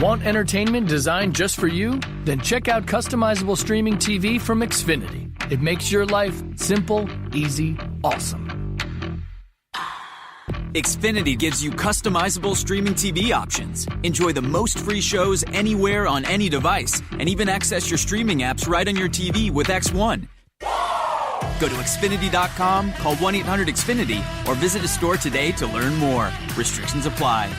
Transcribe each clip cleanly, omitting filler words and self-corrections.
Want entertainment designed just for you? Then check out customizable streaming TV from Xfinity. It makes your life simple, easy, awesome. Xfinity gives you customizable streaming TV options. Enjoy the most free shows anywhere on any device, and even access your streaming apps right on your TV with X1. Go to Xfinity.com, call 1-800-XFINITY, or visit a store today to learn more. Restrictions apply.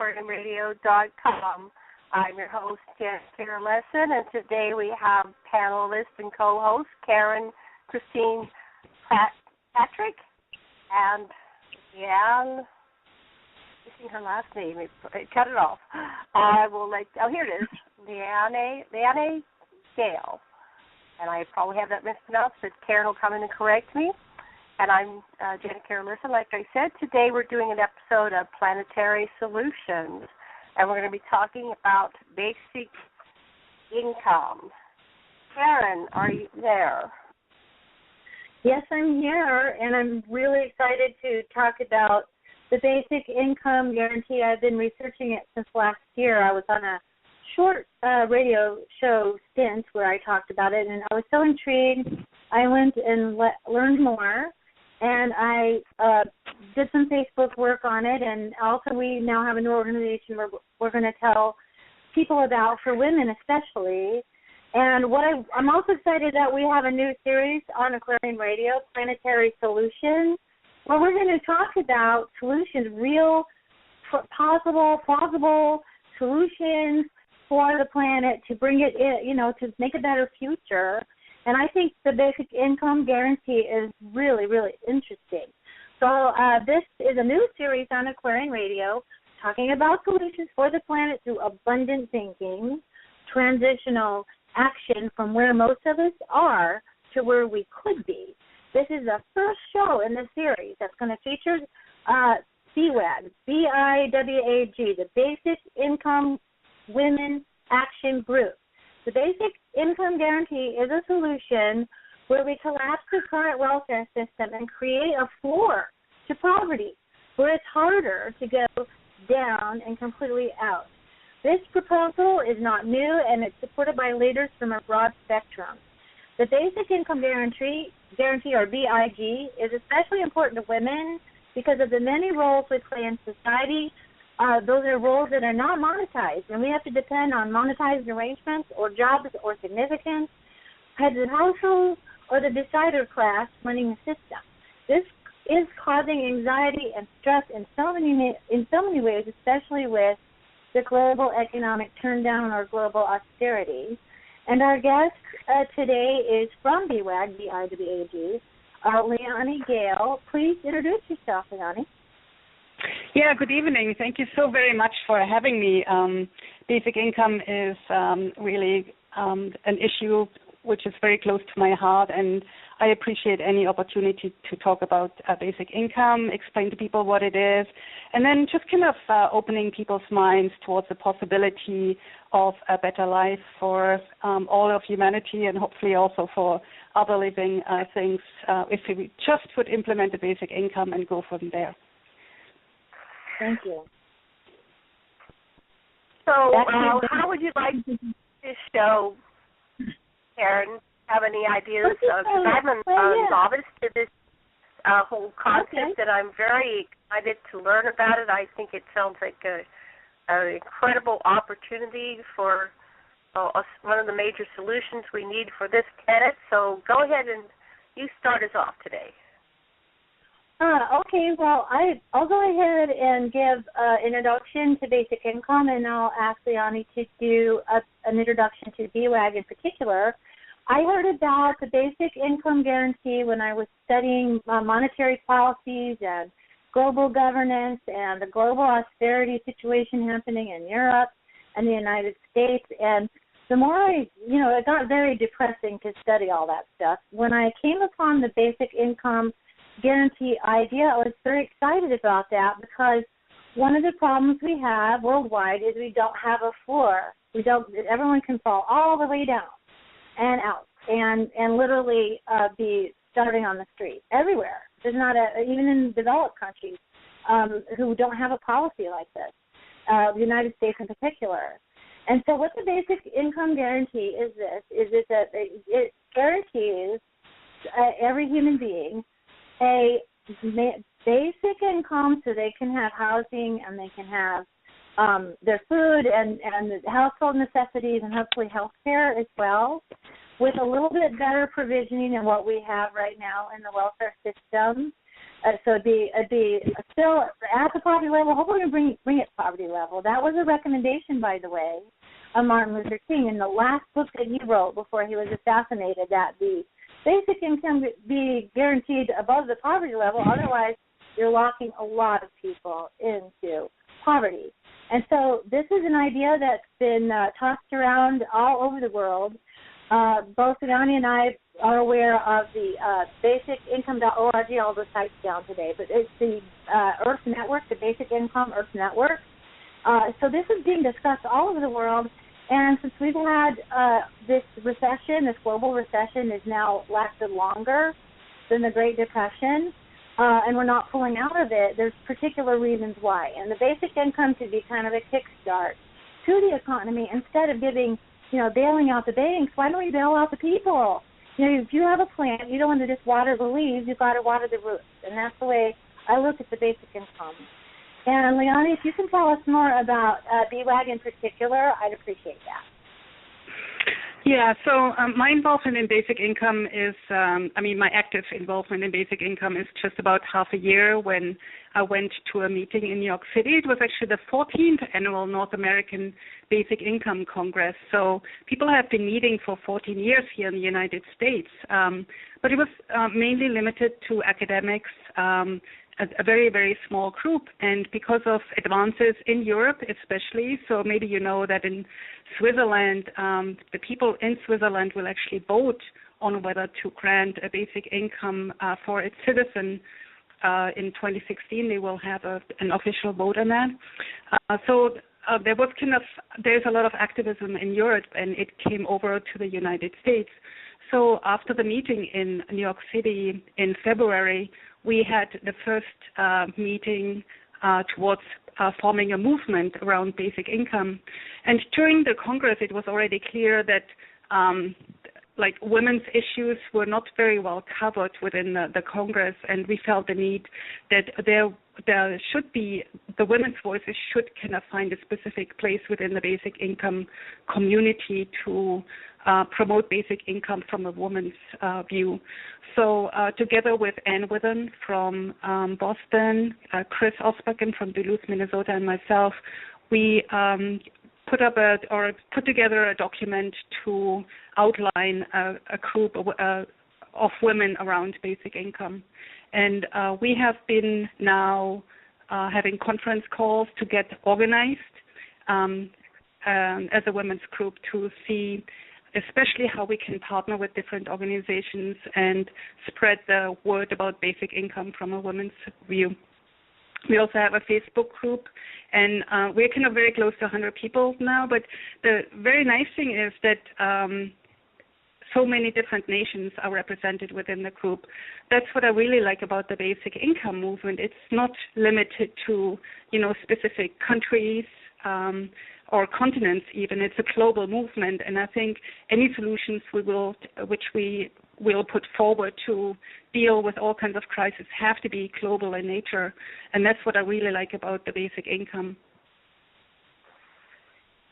AquarianRadio.com. I'm your host, Lessin, and today we have panelist and co-host Karen Christine Patrick and Liane. Missing her last name. Cut it off. Here it is. Liane Gale. And I probably have that mispronounced, but Karen will come in and correct me. And I'm Janet Karen Lessin. Like I said, today we're doing an episode of Planetary Solutions, and we're going to be talking about basic income. Karen, are you there? Yes, I'm here, and I'm really excited to talk about the basic income guarantee. I've been researching it since last year. I was on a short radio show stint where I talked about it, and I was so intrigued. I went and learned more, and I did some Facebook work on it, and also we now have a new organization where we're going to tell people about, for women especially. And I'm also excited that we have a new series on Aquarian Radio, Planetary Solutions, where we're going to talk about solutions, real, plausible solutions for the planet to bring it in, to make a better future. And I think the basic income guarantee is really, really interesting. So this is a new series on Aquarian Radio talking about solutions for the planet through abundant thinking, transitional action from where most of us are to where we could be. This is the first show in the series that's going to feature BIWAG, B-I-W-A-G, the Basic Income Women Action Group. The Basic Income Guarantee is a solution where we collapse the current welfare system and create a floor to poverty, where it's harder to go down and completely out. This proposal is not new, and it's supported by leaders from a broad spectrum. The Basic Income Guarantee, or B.I.G, is especially important to women because of the many roles we play in society. Those are roles that are not monetized, and we have to depend on monetized arrangements or jobs or significance, heads of households, or the decider class running the system. This is causing anxiety and stress in so many ways, especially with the global economic turndown or global austerity. And our guest today is from BIWAG, B-I-W-A-G, Liane Gale. Please introduce yourself, Liane. Yeah, good evening. Thank you so very much for having me. Basic income is really an issue which is very close to my heart, and I appreciate any opportunity to talk about basic income, explain to people what it is, and then just kind of opening people's minds towards the possibility of a better life for all of humanity and hopefully also for other living things if we just would implement the basic income and go from there. Thank you. So how would you like this show, Karen? have any ideas? Because I'm a novice to this whole concept, and I'm very excited to learn about it. I think it sounds like an incredible opportunity for one of the major solutions we need for this planet. So go ahead and you start us off today. Okay, well, I'll go ahead and give an introduction to basic income, and I'll ask Liane to do an introduction to BIWAG in particular. I heard about the basic income guarantee when I was studying monetary policies and global governance and the global austerity situation happening in Europe and the United States. And the more it got very depressing to study all that stuff. When I came upon the basic income guarantee idea, I was very excited about that because one of the problems we have worldwide is we don't have a floor. Everyone can fall all the way down and out and literally be starving on the street everywhere. There's not even in developed countries who don't have a policy like this, the United States in particular. And so what the basic income guarantee is that it guarantees every human being a basic income so they can have housing and they can have their food and household necessities and hopefully health care as well, with a little bit better provisioning than what we have right now in the welfare system. So it'd be still at the poverty level. Hopefully we bring it poverty level. That was a recommendation, by the way, of Martin Luther King in the last book that he wrote before he was assassinated, that the basic income be guaranteed above the poverty level. Otherwise, you're locking a lot of people into poverty. And so this is an idea that's been tossed around all over the world. Both Liane and I are aware of the basicincome.org, all the sites down today, but it's the Earth Network, the Basic Income Earth Network. So this is being discussed all over the world, and since we've had this recession, this global recession has now lasted longer than the Great Depression, and we're not pulling out of it, there's particular reasons why. And the basic income should be kind of a kickstart to the economy instead of bailing out the banks. Why don't we bail out the people? If you have a plant, you don't want to just water the leaves, you've got to water the roots. And that's the way I look at the basic income. And Liane, if you can tell us more about BIWAG in particular, I'd appreciate that. Yeah, so my involvement in basic income is, my active involvement in basic income is just about half a year when I went to a meeting in New York City. It was actually the 14th annual North American Basic Income Congress. So people have been meeting for 14 years here in the United States. But it was mainly limited to academics, a very, very small group. And because of advances in Europe especially, so maybe you know that in Switzerland, the people in Switzerland will actually vote on whether to grant a basic income for its citizens. In 2016, they will have an official vote on that. There's a lot of activism in Europe, and it came over to the United States. So after the meeting in New York City in February, we had the first meeting towards forming a movement around basic income. And during the Congress, it was already clear that women's issues were not very well covered within the Congress, and we felt the need that there should be, the women's voices should kind of find a specific place within the basic income community to promote basic income from a woman's view. So together with Ann Withen from Boston, Chris Osbakken from Duluth, Minnesota, and myself, we put together a document to outline a group of women around basic income. And we have been now having conference calls to get organized as a women's group to see especially how we can partner with different organizations and spread the word about basic income from a women's view. We also have a Facebook group, and we're kind of very close to 100 people now, but the very nice thing is that so many different nations are represented within the group. That's what I really like about the basic income movement. It's not limited to, specific countries. or continents even. It's a global movement, and I think any solutions which we will put forward to deal with all kinds of crises have to be global in nature, and that's what I really like about the basic income.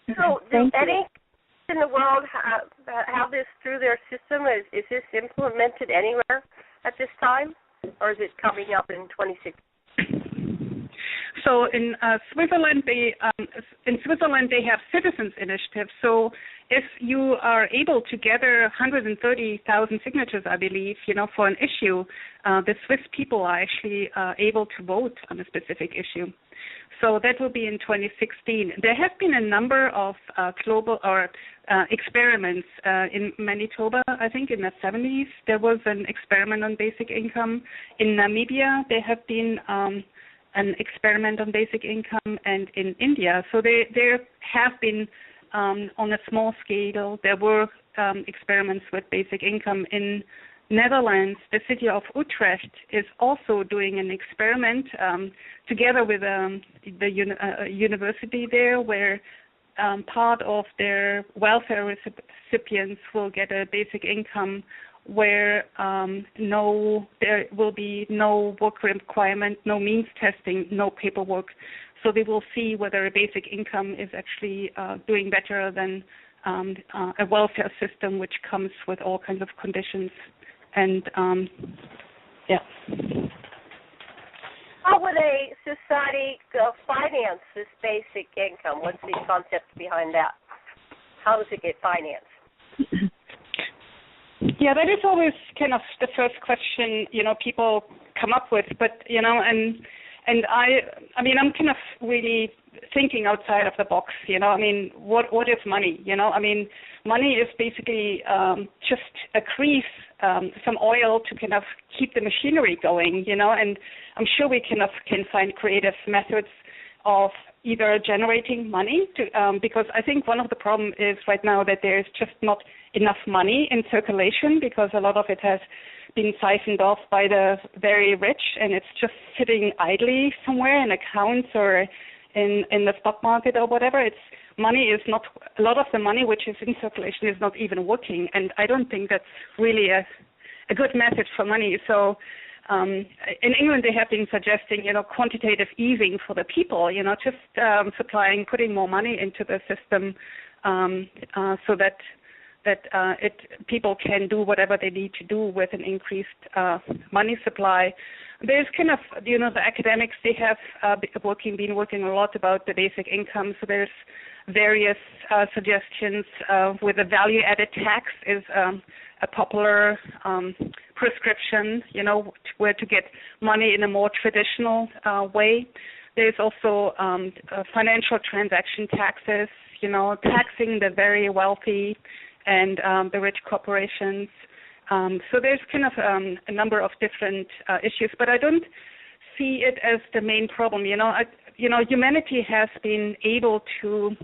So, do any in the world have this through their system? Is this implemented anywhere at this time, or is it coming up in 2016? So in Switzerland, they have citizens initiatives. So if you are able to gather 130,000 signatures, I believe, for an issue, the Swiss people are actually able to vote on a specific issue. So that will be in 2016. There have been a number of global or experiments in Manitoba. I think in the 70s there was an experiment on basic income. In Namibia there have been an experiment on basic income, and in India. So there have been, on a small scale, there were experiments with basic income. In Netherlands, the city of Utrecht is also doing an experiment together with the university there, where part of their welfare recipients will get a basic income where there will be no work requirement, no means testing, no paperwork. So they will see whether a basic income is actually doing better than a welfare system which comes with all kinds of conditions. And, How would a society finance this basic income? What's the concept behind that? How does it get financed? Yeah, that is always kind of the first question, people come up with. But, and I mean, I'm kind of really thinking outside of the box, what is money? Money is basically just a grease, some oil to kind of keep the machinery going, and I'm sure we can find creative methods of either generating money, because I think one of the problems is right now that there is just not enough money in circulation, because a lot of it has been siphoned off by the very rich, and it's just sitting idly somewhere in accounts or in the stock market or whatever. Money is not, a lot of the money which is in circulation is not even working, and I don't think that's really a good method for money. So in England, they have been suggesting, quantitative easing for the people, just putting more money into the system so that people can do whatever they need to do with an increased money supply. There's kind of, the academics, they have been working a lot about the basic income. So there's various suggestions with a value-added tax is a popular prescription, where to get money in a more traditional way. There's also financial transaction taxes, taxing the very wealthy and the rich corporations. So there's kind of a number of different issues, but I don't see it as the main problem. Humanity has been able to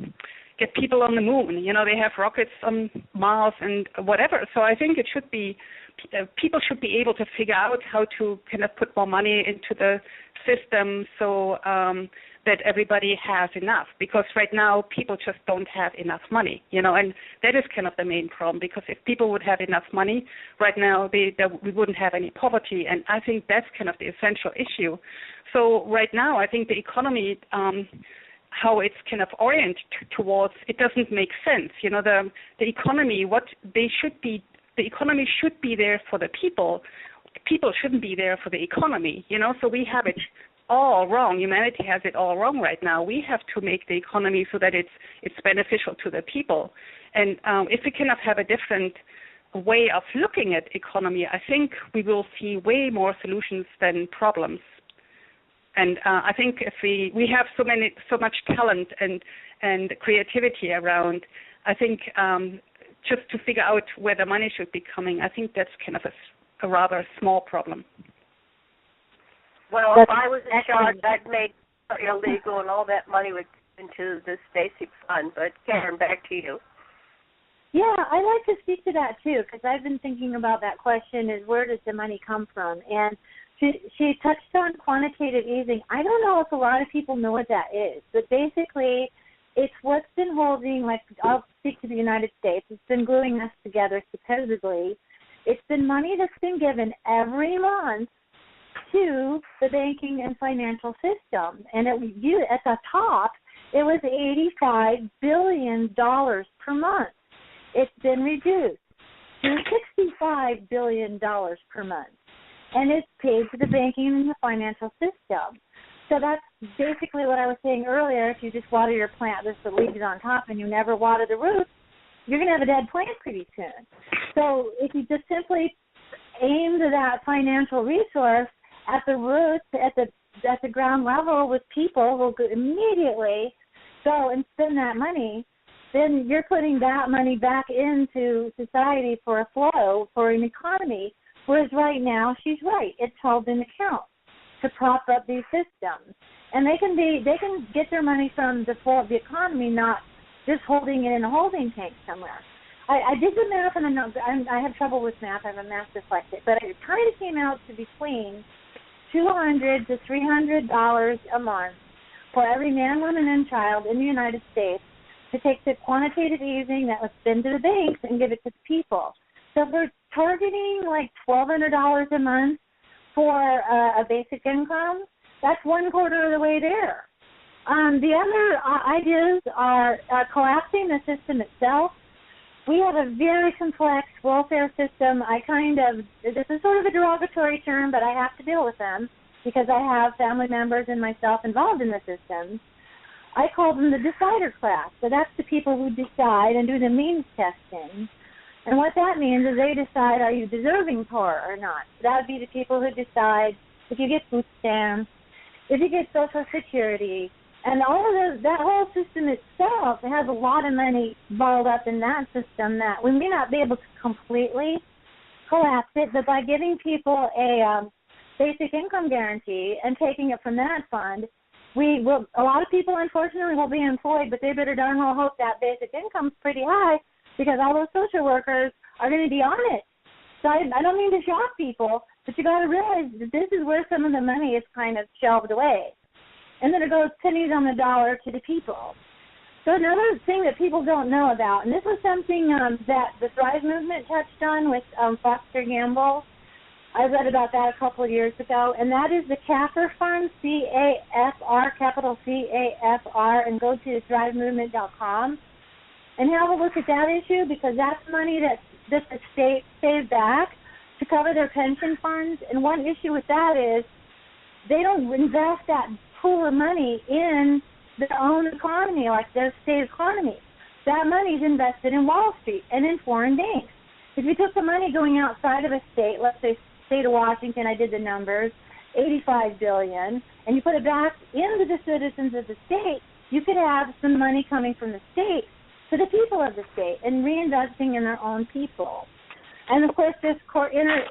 get people on the moon. They have rockets on Mars and whatever. So I think it should be, people should be able to figure out how to kind of put more money into the system so that everybody has enough, because right now people just don't have enough money, and that is kind of the main problem, because if people would have enough money right now, we wouldn't have any poverty, and I think that's kind of the essential issue. So right now, I think the economy, how it's kind of oriented towards, it doesn't make sense. The economy, the economy should be there for the people. People shouldn't be there for the economy, so we have it all wrong. Humanity has it all wrong right now. We have to make the economy so that it's beneficial to the people. And if we cannot have a different way of looking at economy, I think we will see way more solutions than problems. And I think if we have so much talent and creativity around, I think just to figure out where the money should be coming, I think that's kind of a rather small problem. Well, if I was in charge, I'd make it illegal and all that money would go into this basic fund. But Karen, back to you. Yeah, I'd like to speak to that too, because I've been thinking about that question: is where does the money come from? And she touched on quantitative easing. I don't know if a lot of people know what that is, but basically, It's what's been holding, like, I'll speak to the United States. It's been gluing us together supposedly. It's been money that's been given every month to the banking and financial system. And at the top, it was $85 billion per month. It's been reduced to $65 billion per month. And it's paid to the banking and the financial system. So that's basically what I was saying earlier. If you just water your plant, there's the leaves on top, and you never water the roots, you're going to have a dead plant pretty soon. So if you just simply aim to that financial resource at the roots, at the ground level with people who will immediately go and spend that money, then you're putting that money back into society for a flow, for an economy. Whereas right now, she's right, it's held in account to prop up these systems. And they can get their money from the flow of the economy, not just holding it in a holding tank somewhere. I did the math, and I have trouble with math. I'm a math dyslexic, but it kind of came out to between $200 to $300 a month for every man, woman, and child in the United States to take the quantitative easing that was sent to the banks and give it to the people. So we're targeting like $1,200 a month for a basic income. That's 1/4 of the way there. The other ideas are collapsing the system itself. We have a very complex welfare system. This is sort of a derogatory term, but I have to deal with them because I have family members and myself involved in the system. I call them the decider class. So that's the people who decide and do the means testing. And what that means is they decide, are you deserving poor or not? That would be the people who decide if you get food stamps, if you get Social Security, and all of that whole system itself has a lot of money balled up in that system that we may not be able to completely collapse it, but by giving people a basic income guarantee and taking it from that fund, a lot of people, unfortunately, will be employed, but they better darn well hope that basic income's pretty high because all those social workers are going to be on it. So I don't mean to shock people, but you got to realize that this is where some of the money is kind of shelved away. And then it goes pennies on the dollar to the people. So another thing that people don't know about, and this was something that the Thrive Movement touched on with Foster Gamble. I read about that a couple of years ago, and that is the CAFR Fund, C-A-F-R, capital C-A-F-R, and go to thrivemovement.com and have a look at that issue because that's money that the state saved back to cover their pension funds. And one issue with that is they don't invest that pool of money in their own economy, like their state economy. That money is invested in Wall Street and in foreign banks. If you took the money going outside of a state, let's say state of Washington, I did the numbers, $85 billion, and you put it back into the citizens of the state, you could have some money coming from the state to the people of the state and reinvesting in their own people. And, of course, this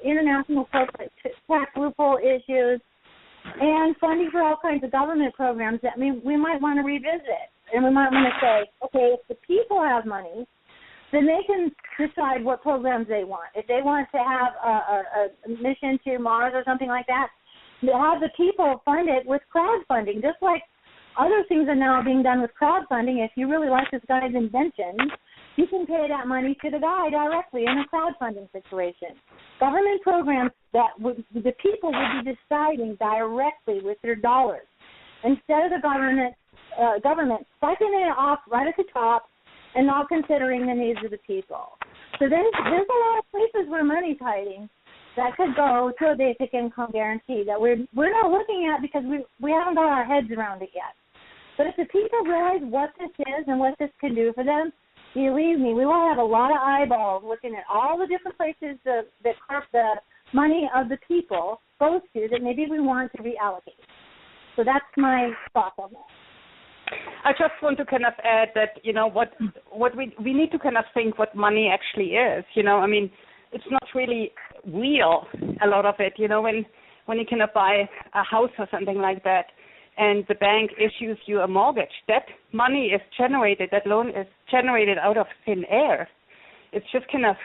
international corporate tax loophole issues, and funding for all kinds of government programs that we might want to revisit. And we might want to say, okay, if the people have money, then they can decide what programs they want. If they want to have a mission to Mars or something like that, have the people fund it with crowdfunding, just like other things are now being done with crowdfunding. If you really like this guy's invention, you can pay that money to the guy directly in a crowdfunding situation. Government programs that the people would be deciding directly with their dollars instead of the government sucking it off right at the top and not considering the needs of the people. So there's a lot of places where money's hiding that could go to a basic income guarantee that we're not looking at because we haven't got our heads around it yet. But if the people realize what this is and what this can do for them, believe me, we will have a lot of eyeballs looking at all the different places that the money of the people goes to that maybe we want to reallocate. So that's my thought on that. I just want to kind of add that, what we need to kind of think what money actually is. I mean, it's not really real, a lot of it, when you kind of buy a house or something like that, and the bank issues you a mortgage, that money is generated, that loan is generated out of thin air. It's just kind of,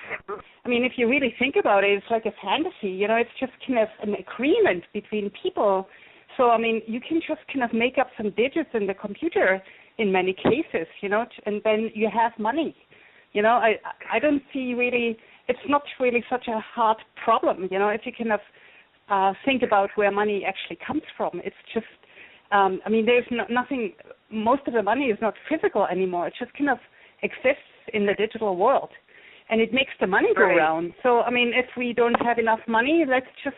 I mean, if you really think about it, it's like a fantasy, it's just kind of an agreement between people. So, I mean, you can just kind of make up some digits in the computer in many cases, and then you have money. I don't see really, it's not really such a hard problem, if you kind of think about where money actually comes from. It's just, there's nothing, most of the money is not physical anymore. It just kind of exists in the digital world, and it makes the money go around. So, if we don't have enough money, let's just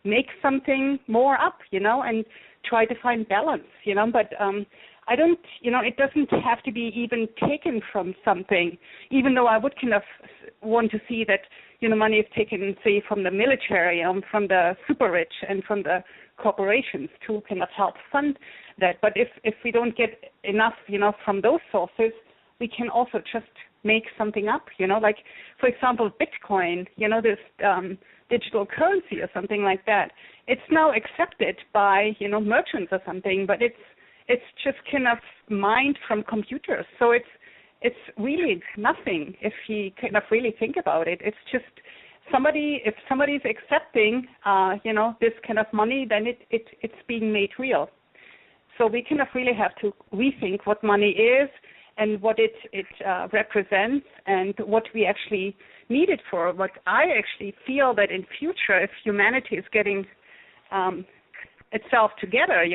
make something more up, and try to find balance, but I don't, it doesn't have to be even taken from something, even though I would kind of want to see that, money is taken, say, from the military, from the super rich and from the corporations to kind of help fund that. But if we don't get enough, from those sources, we can also just make something up, like, for example, Bitcoin, this digital currency or something like that. It's now accepted by, merchants or something, but it's just kind of mined from computers. So it's really nothing if you kind of really think about it. It's just if somebody's accepting, this kind of money, then it's being made real. So we kind of really have to rethink what money is and what it represents and what we actually need it for. But I actually feel that in future, if humanity is getting itself together,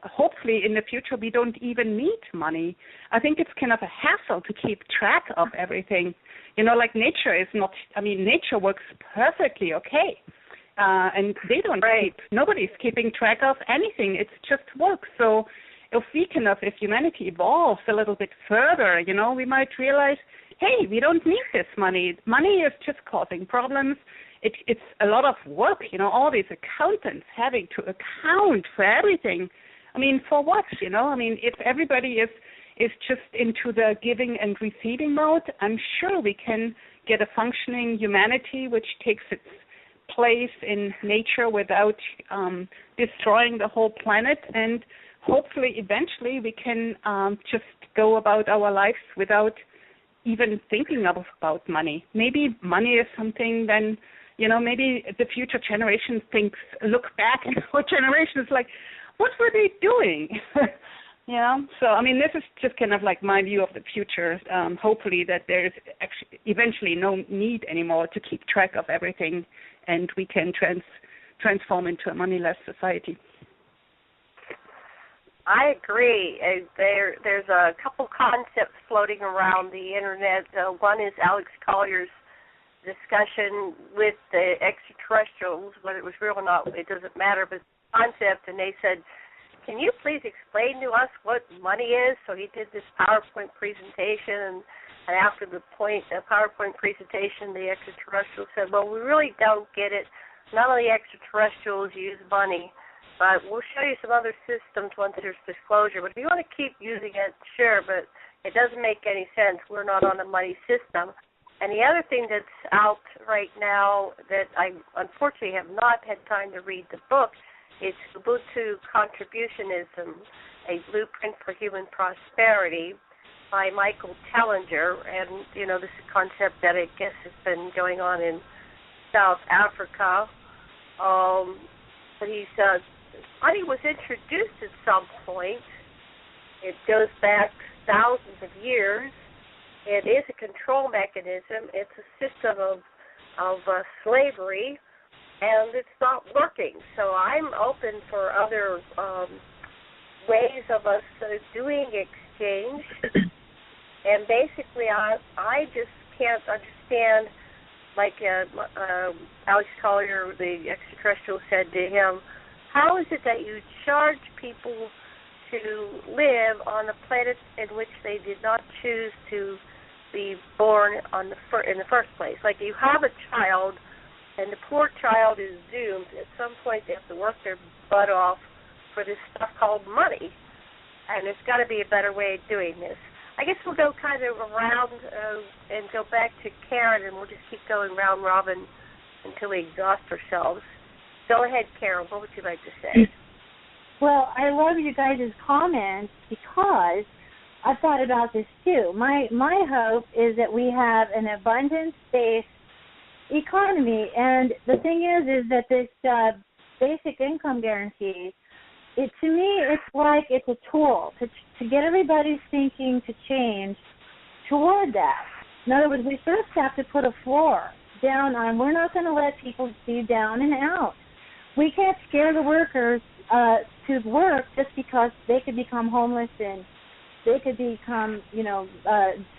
hopefully in the future we don't even need money. I think it's kind of a hassle to keep track of everything. Like nature is not, nature works perfectly okay. And they don't nobody's keeping track of anything. It's just work. So if humanity evolves a little bit further, we might realize, hey, we don't need this money. Money is just causing problems. It's a lot of work, all these accountants having to account for everything. For what, if everybody is just into the giving and receiving mode, I'm sure we can get a functioning humanity which takes its place in nature without destroying the whole planet, and hopefully eventually we can just go about our lives without even thinking about money. Maybe money is something then, maybe the future generations look back and our generation is like, what were they doing? So, this is just kind of like my view of the future. Hopefully that there's actually eventually no need anymore to keep track of everything, and we can transform into a moneyless society. I agree. There's a couple concepts floating around the Internet. One is Alex Collier's discussion with the extraterrestrials, whether it was real or not, it doesn't matter, but concept, and they said, can you please explain to us what money is? So he did this PowerPoint presentation, and after the PowerPoint presentation, the extraterrestrials said, well, we really don't get it. None of the extraterrestrials use money, but we'll show you some other systems once there's disclosure. But if you want to keep using it, sure, but it doesn't make any sense. We're not on a money system. And the other thing that's out right now that I unfortunately have not had time to read the book is Ubuntu Contributionism, A Blueprint for Human Prosperity by Michael Tellinger. And, this is a concept that I guess has been going on in South Africa. But money was introduced at some point. It goes back thousands of years. It is a control mechanism. It's a system of slavery, and it's not working. So I'm open for other ways of us doing exchange. And basically, I just can't understand, like Alex Collier, the extraterrestrial, said to him, how is it that you charge people to live on a planet in which they did not choose to be born in the first place? Like, you have a child, and the poor child is doomed. At some point, they have to work their butt off for this stuff called money, and there's got to be a better way of doing this. I guess we'll go kind of around and go back to Karen, and we'll just keep going round robin until we exhaust ourselves. Go ahead, Karen. What would you like to say? Well, I love you guys' comments because I've thought about this too. My hope is that we have an abundance-based economy, and the thing is that this basic income guarantee to me, it's like it's a tool to get everybody's thinking to change toward that. In other words, we first have to put a floor down on, we're not going to let people see down and out. We can't scare the workers to work just because they could become homeless and they could become,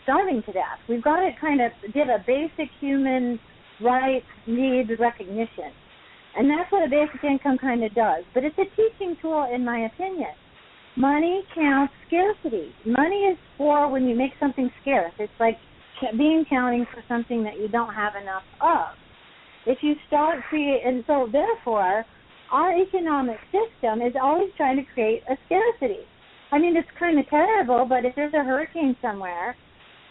starving to death. We've got to kind of give a basic human rights needs recognition. And that's what a basic income kind of does. But it's a teaching tool, in my opinion. Money counts scarcity. Money is for when you make something scarce. It's like counting for something that you don't have enough of. If you start and so therefore, our economic system is always trying to create a scarcity. I mean, it's kind of terrible, but if there's a hurricane somewhere,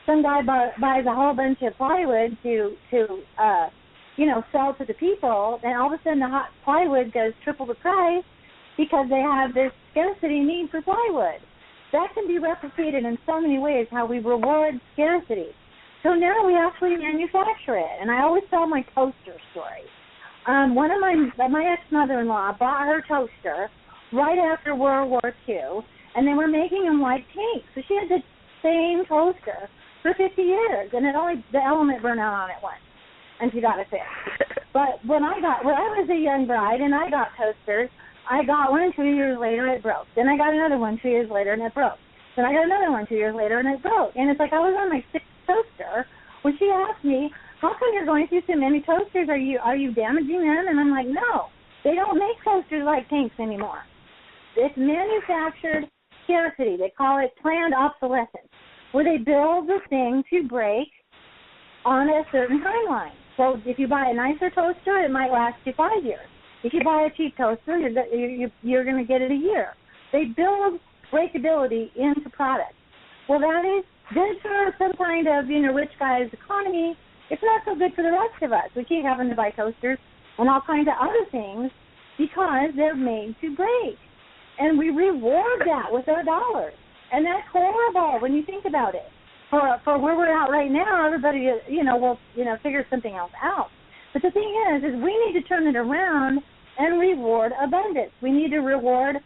some guy buys a whole bunch of plywood to sell to the people, and all of a sudden the hot plywood goes triple the price because they have this scarcity need for plywood. That can be replicated in so many ways, how we reward scarcity. So now we actually manufacture it, and I always tell my toaster story. One of my ex-mother-in-law bought her toaster right after World War II, and they were making them like tanks. So she had the same toaster for 50 years, and the element burned out on it once, and she got it fixed. But when I was a young bride and I got toasters, I got one 2 years later and it broke. Then I got another one 2 years later and it broke. Then I got another one 2 years later and it broke. And it's like I was on my sixth toaster when she asked me, how come you're going through so many toasters? Are you damaging them? And I'm like, no, they don't make toasters like tanks anymore. It's manufactured scarcity. They call it planned obsolescence, where they build the thing to break on a certain timeline. So if you buy a nicer toaster, it might last you 5 years. If you buy a cheap toaster, you're going to get it a year. They build breakability into products. Well, that is good for some kind of, rich guy's economy. It's not so good for the rest of us. We keep having to buy toasters and all kinds of other things because they're made to break. And we reward that with our dollars. And that's horrible when you think about it. For where we're at right now, everybody, will, figure something else out. But the thing is we need to turn it around and reward abundance. We need to reward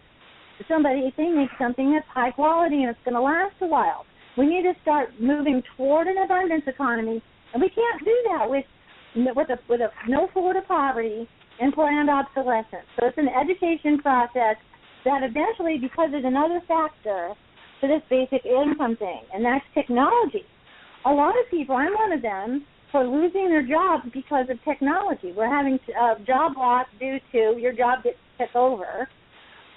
somebody if they make something that's high quality and it's going to last a while. We need to start moving toward an abundance economy, and we can't do that with a no floor to poverty and planned obsolescence. So it's an education process that eventually, because there's another factor to this basic income thing, and that's technology. A lot of people, I'm one of them, for losing their jobs because of technology. We're having job loss due to your job gets took over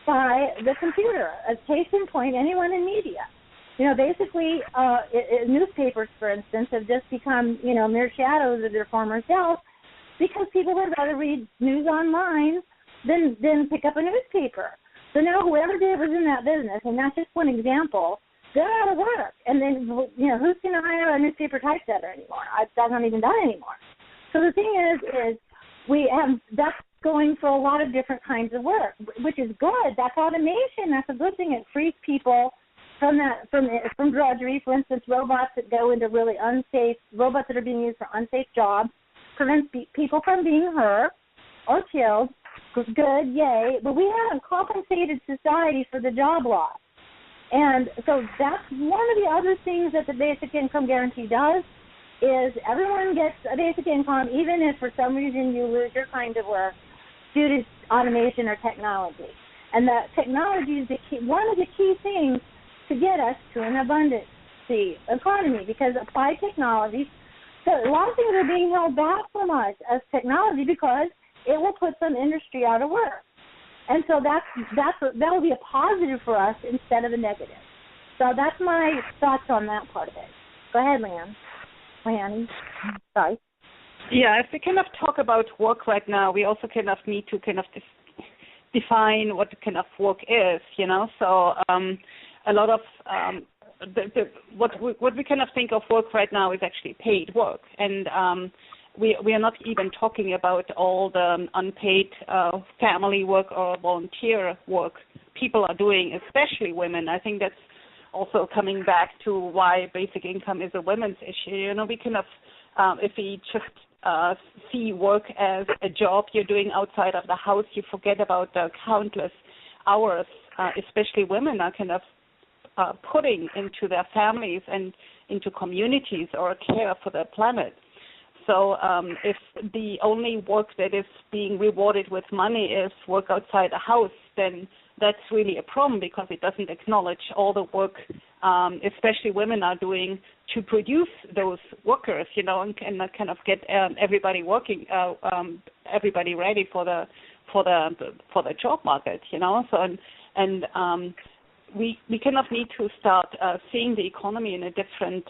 by the computer. A case in point, anyone in media. Basically, newspapers, for instance, have just become, mere shadows of their former self because people would rather read news online than pick up a newspaper. So now whoever was in that business, and that's just one example, they're out of work. And then, who's going to hire a newspaper typesetter anymore? That's not even done anymore. So the thing is that's going for a lot of different kinds of work, which is good. That's automation. That's a good thing. It frees people from drudgery. For instance, robots that go into really unsafe, robots that are being used for unsafe jobs, prevents people from being hurt or killed. Good, yay. But we haven't compensated society for the job loss. And so that's one of the other things that the basic income guarantee does is everyone gets a basic income, even if for some reason you lose your kind of work due to automation or technology. And that technology is one of the key things to get us to an abundancy economy, because applied technology, so a lot of things are being held back from us as technology because it will put some industry out of work. And so that will be a positive for us instead of a negative. So that's my thoughts on that part of it. Go ahead, Liane. Sorry. Yeah, if we kind of talk about work right now, we also kind of need to kind of define what kind of work is, So a lot of what we kind of think of work right now is actually paid work, and we are not even talking about all the unpaid family work or volunteer work people are doing, especially women. I think that's also coming back to why basic income is a women's issue. We kind of, if we just see work as a job you're doing outside of the house, you forget about the countless hours, especially women, are kind of putting into their families and into communities or care for the planet. So if the only work that is being rewarded with money is work outside the house, then that's really a problem because it doesn't acknowledge all the work, especially women are doing to produce those workers, and kind of get everybody working, everybody ready for the job market, So we kind of need to start seeing the economy in a different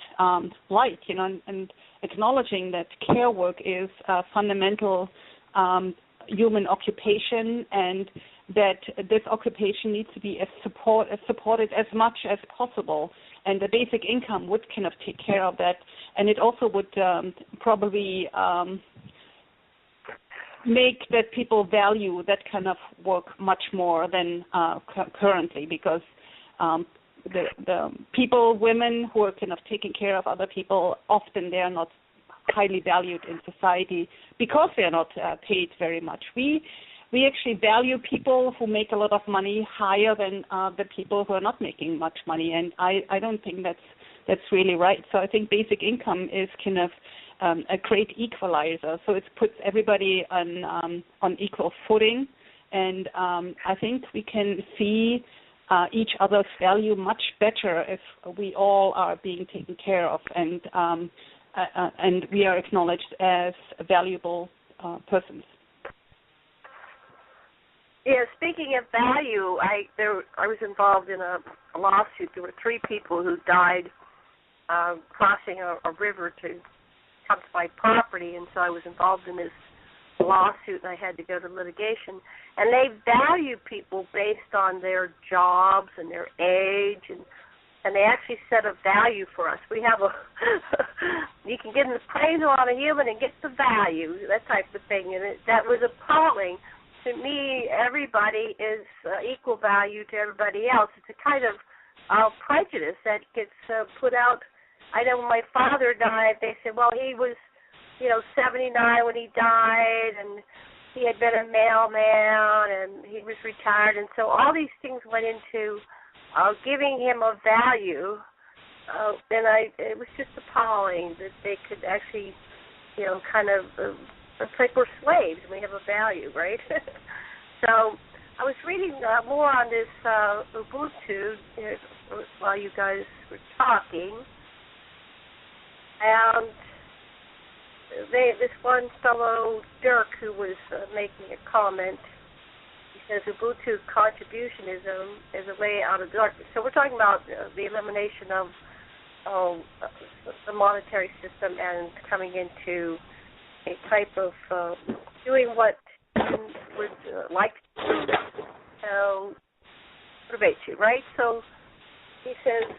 light, and acknowledging that care work is a fundamental human occupation, and that this occupation needs to be supported as much as possible. And the basic income would kind of take care of that, and it also would probably make that people value that kind of work much more than currently, because the people, women who are kind of taking care of other people, often they are not highly valued in society because they are not paid very much. We actually value people who make a lot of money higher than the people who are not making much money, and I don't think that's really right. So I think basic income is kind of a great equalizer. So it puts everybody on equal footing, and I think we can see each other's value much better if we all are being taken care of, and we are acknowledged as valuable persons. Yeah, speaking of value, I was involved in a lawsuit. There were 3 people who died crossing a river to come to my property, and so I was involved in this lawsuit, and I had to go to litigation. And they value people based on their jobs and their age, and they actually set a value for us. We have you can get an appraisal on a human and get the value, that type of thing, and that was appalling. To me, everybody is equal value to everybody else. It's a kind of prejudice that gets put out. I know when my father died, they said, well, he was, 79 when he died, and he had been a mailman, and he was retired, and so all these things went into giving him a value, and it was just appalling that they could actually, kind of, it's like we're slaves and we have a value, right? So I was reading more on this Ubuntu while you guys were talking, and this one fellow, Dirk, who was making a comment, he says Ubuntu contributionism is a way out of darkness. So we're talking about the elimination of the monetary system and coming into a type of doing what you would like to motivate you, right? So he says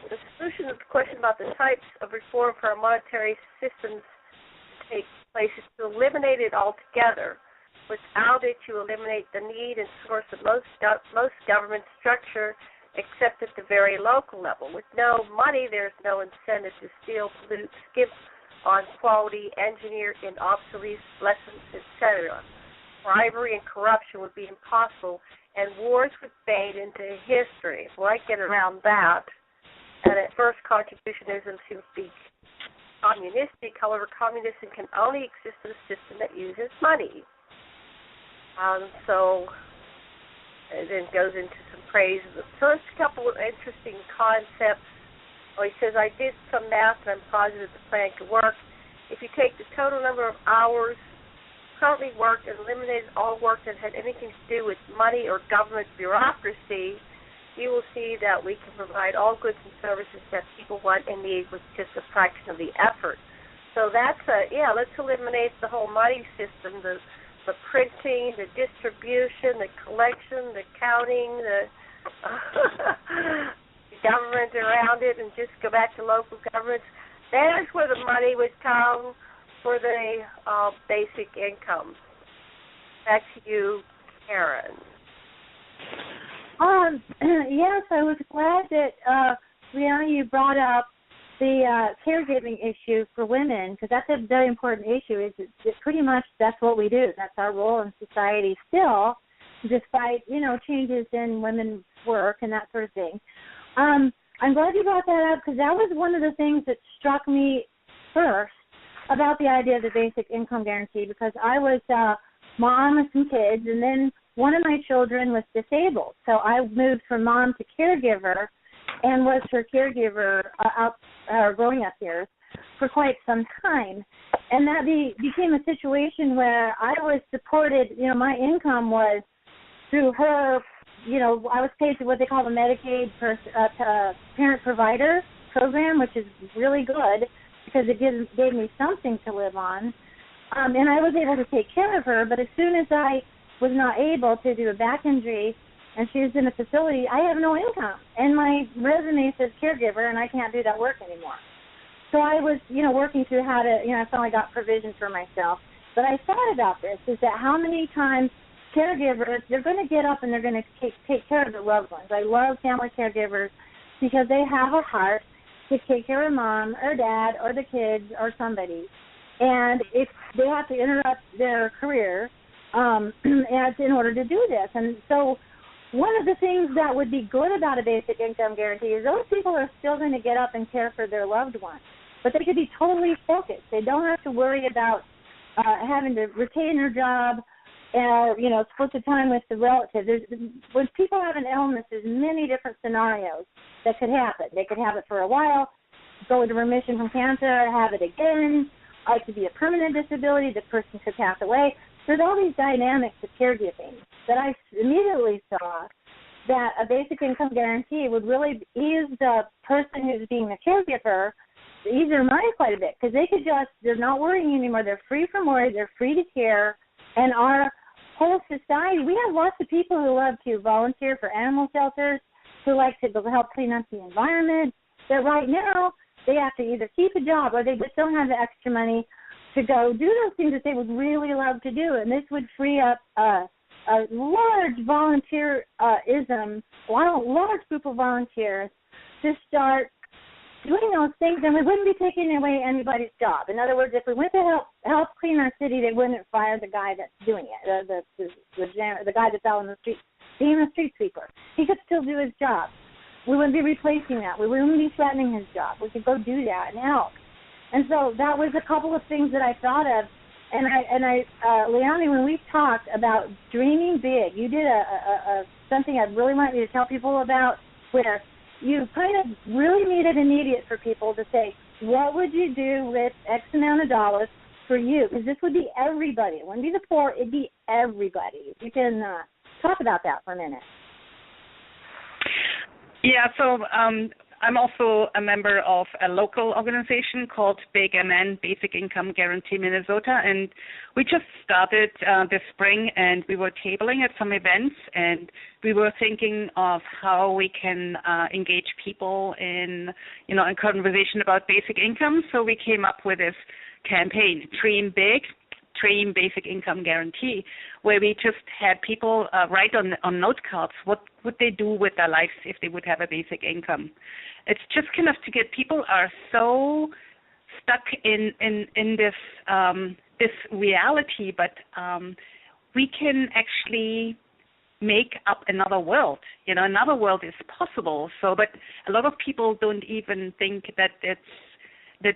the solution to the question about the types of reform for our monetary systems to take place is to eliminate it altogether. Without it, you eliminate the need and source of most government structure except at the very local level. With no money, there's no incentive to steal, pollute, skip on quality, engineer in obsolete lessons, etc. Bribery and corruption would be impossible, and wars would fade into history. Well, I get around that. And at first, contributionism seems to be communistic. However, communism can only exist in a system that uses money. So it then goes into some praise. So there's a couple of interesting concepts. He says, I did some math, and I'm positive the plan could work. If you take the total number of hours currently worked and eliminated all work that had anything to do with money or government bureaucracy, you will see that we can provide all goods and services that people want and need with just a fraction of the effort. So that's let's eliminate the whole money system, the printing, the distribution, the collection, the counting, the government around it, and just go back to local governments. That's where the money would come for the basic income. Back to you, Karen. Yes, I was glad that, Liane, you brought up the caregiving issue for women, because that's a very important issue. It's pretty much that's what we do. That's our role in society still. despite, changes in women's work and that sort of thing. I'm glad you brought that up because that was one of the things that struck me first about the idea of the basic income guarantee, because I was mom of some kids, and then one of my children was disabled. So I moved from mom to caregiver and was her caregiver growing up years for quite some time. And that became a situation where I was supported, my income was through her, I was paid through what they call the Medicaid parent provider program, which is really good because it gave me something to live on. And I was able to take care of her, but as soon as I was not able to do a back injury and she was in a facility, I have no income. And my resume says caregiver, and I can't do that work anymore. So I was, working through how to, I finally got provision for myself. But I thought about this, is that how many times caregivers, they're going to get up and they're going to take care of their loved ones. I love family caregivers because they have a heart to take care of mom or dad or the kids or somebody. And if they have to interrupt their career in order to do this. And so one of the things that would be good about a basic income guarantee is those people are still going to get up and care for their loved ones. But they could be totally focused. They don't have to worry about having to retain their job or, split the time with the relative. When people have an illness, there's many different scenarios that could happen. They could have it for a while, go into remission from cancer, have it again. It could be a permanent disability. The person could pass away. There's all these dynamics of caregiving that I immediately saw that a basic income guarantee would really ease the person who's being the caregiver, ease their mind quite a bit, because they're not worrying anymore. They're free from worry. They're free to care. And our whole society, we have lots of people who love to volunteer for animal shelters, who like to help clean up the environment, that right now they have to either keep a job or they just don't have the extra money to go do those things that they would really love to do. And this would free up a large volunteerism, large group of volunteers to start doing those things, and we wouldn't be taking away anybody's job. In other words, if we went to help clean our city, they wouldn't fire the guy that's doing it, the guy that's out on the street, being a street sweeper. He could still do his job. We wouldn't be replacing that. We wouldn't be threatening his job. We could go do that and help. And so that was a couple of things that I thought of. And I, Liane, when we talked about dreaming big, you did something I really want you to tell people about, where you kind of really made it immediate for people to say, what would you do with X amount of dollars for you? Because this would be everybody. It wouldn't be the poor. It'd be everybody. You can talk about that for a minute. Yeah, so I'm also a member of a local organization called B.I.G, Basic Income Guarantee Minnesota, and we just started this spring, and we were tabling at some events, and we were thinking of how we can engage people in conversation about basic income. So we came up with this campaign, Dream Big, Dream Basic Income Guarantee, where we just had people write on note cards what would they do with their lives if they would have a basic income. It's just kind of to get people are so stuck in this reality, but we can actually make up another world. Another world is possible. So, but a lot of people don't even think that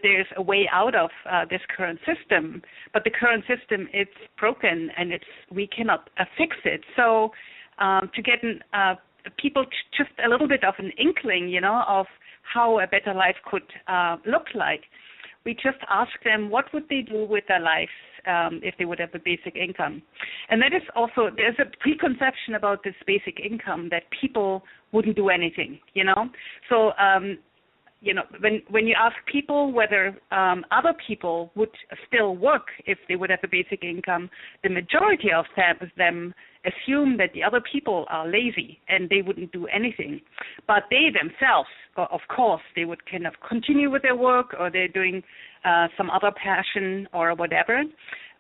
there's a way out of this current system. But the current system, it's broken, and we cannot fix it. So to get people just a little bit of an inkling, of how a better life could look like, we just ask them what would they do with their lives if they would have a basic income. And that is also, there's a preconception about this basic income that people wouldn't do anything, So when you ask people whether other people would still work if they would have a basic income, the majority of them assume that the other people are lazy and they wouldn't do anything. But they themselves, of course, they would kind of continue with their work, or they're doing some other passion or whatever.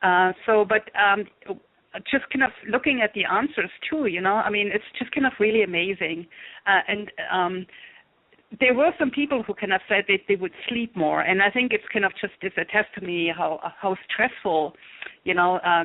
But just kind of looking at the answers too, it's just kind of really amazing. there were some people who kind of said that they would sleep more, and I think it's kind of just is a testimony how stressful,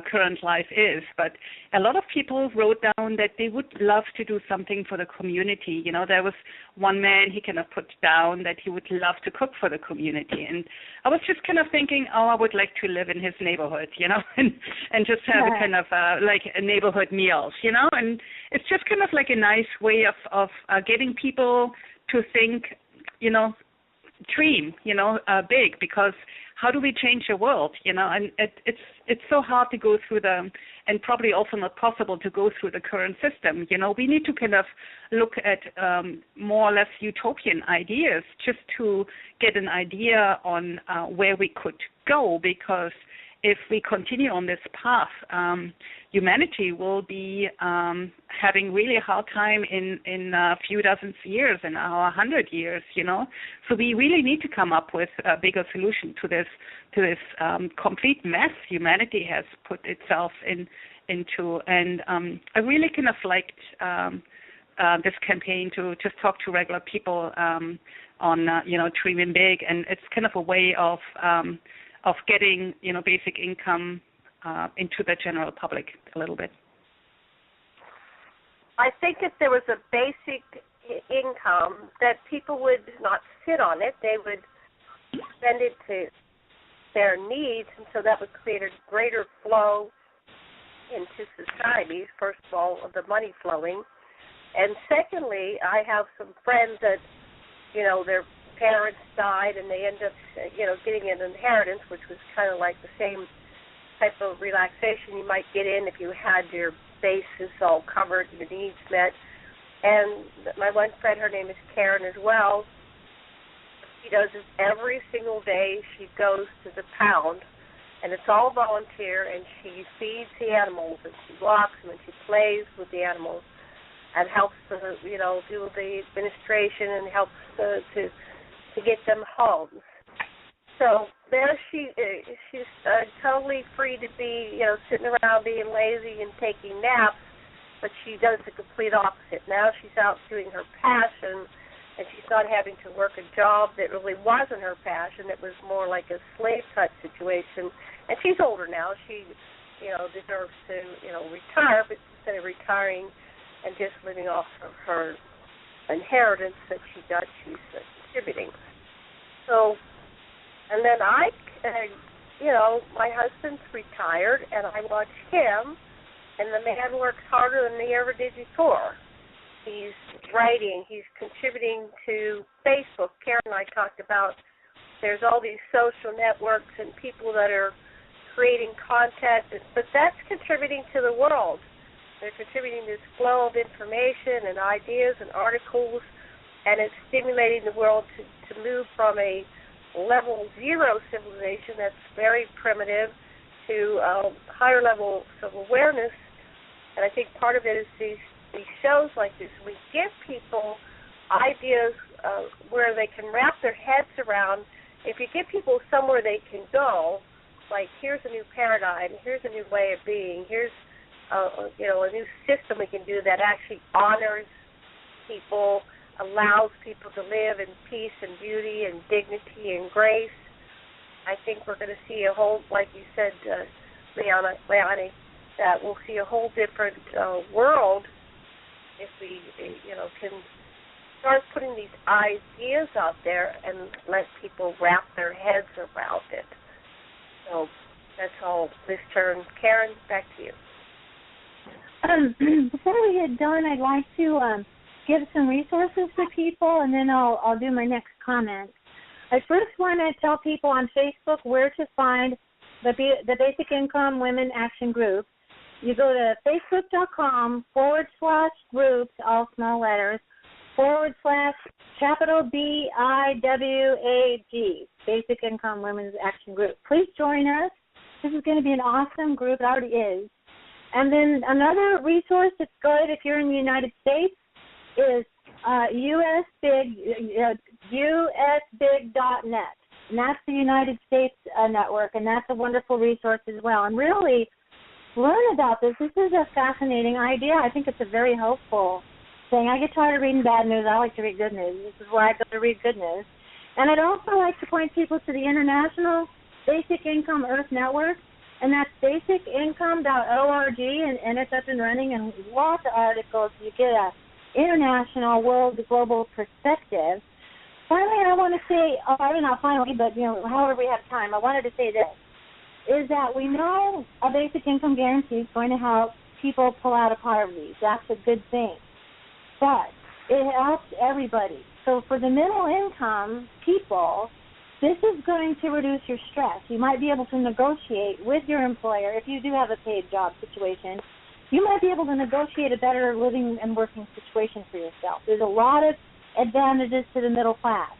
current life is. But a lot of people wrote down that they would love to do something for the community. There was one man, he kind of put down that he would love to cook for the community, and I was just kind of thinking, I would like to live in his neighborhood, and just have a kind of like a neighborhood meals, and it's just kind of like a nice way of getting people to think, dream, big, because how do we change the world, and it's so hard to go through and probably also not possible to go through the current system. We need to kind of look at more or less utopian ideas just to get an idea on where we could go, because if we continue on this path, humanity will be having really a hard time in a few dozen years, in our 100 years, So we really need to come up with a bigger solution to this complete mess humanity has put itself into. And I really kind of liked this campaign to just talk to regular people on, dreaming big, and it's kind of a way of getting, basic income into the general public a little bit. I think if there was a basic income that people would not sit on it, they would spend it to their needs, and so that would create a greater flow into society, first of all, of the money flowing. And secondly, I have some friends that, their parents died and they end up, getting an inheritance, which was kind of like the same type of relaxation you might get in if you had your bases all covered, your needs met. And my one friend, her name is Karen as well, she does this every single day. She goes to the pound, and it's all volunteer, and she feeds the animals, and she walks them, and she plays with the animals and helps to, do the administration and helps to get them homes. So there she's totally free to be, sitting around being lazy and taking naps, but she does the complete opposite. Now she's out doing her passion, and she's not having to work a job that really wasn't her passion. It was more like a slave-type situation. And she's older now. She, deserves to, retire, but instead of retiring and just living off of her inheritance that she got, she's contributing. So, and then my husband's retired, and I watch him, and the man works harder than he ever did before. He's writing, he's contributing to Facebook. Karen and I talked about there's all these social networks and people that are creating content, but that's contributing to the world. They're contributing this flow of information and ideas and articles, and it's stimulating the world to move from a level 0 civilization that's very primitive to higher levels of awareness. And I think part of it is these shows like this. We give people ideas where they can wrap their heads around. If you give people somewhere they can go, like here's a new paradigm, here's a new way of being, here's a new system we can do that actually honors people, allows people to live in peace and beauty and dignity and grace. I think we're going to see a whole, like you said, Liane, that we'll see a whole different world if we, can start putting these ideas out there and let people wrap their heads around it. So that's all this turn. Karen, back to you. Before we get done, I'd like to give some resources for people, and then I'll do my next comment. I first want to tell people on Facebook where to find the Basic Income Women Action Group. You go to facebook.com/groups, all small letters, /capital BIWAG, Basic Income Women's Action Group. Please join us. This is going to be an awesome group. It already is. And then another resource that's good if you're in the United States is usbig.net. And that's the United States network, and that's a wonderful resource as well. And really learn about this. This is a fascinating idea. I think it's a very hopeful saying I get tired of reading bad news. I like to read good news. This is where I go to read good news. And I'd also like to point people to the International Basic Income Earth Network, and that's basicincome.org, and it's up and running, and lots of articles. You get a international, world, global perspective. Finally, I want to say, not finally, but however we have time, I wanted to say this, is that we know a basic income guarantee is going to help people pull out of poverty. That's a good thing. But it helps everybody. So for the middle income people, this is going to reduce your stress. You might be able to negotiate with your employer if you do have a paid job situation. You might be able to negotiate a better living and working situation for yourself. There's a lot of advantages to the middle class.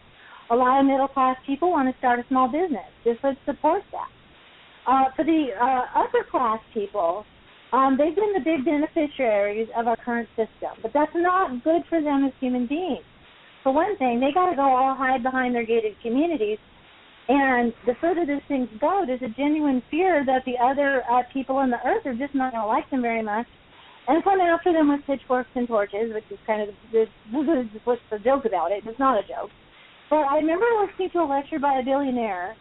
A lot of middle class people want to start a small business. This would support that. For the upper class people, they've been the big beneficiaries of our current system, but that's not good for them as human beings. For one thing, they got to go all hide behind their gated communities, and the further these things go, there's a genuine fear that the other people on the earth are just not going to like them very much and come after them with pitchforks and torches, which is kind of what's the joke about it. It's not a joke. But I remember listening to a lecture by a billionaire,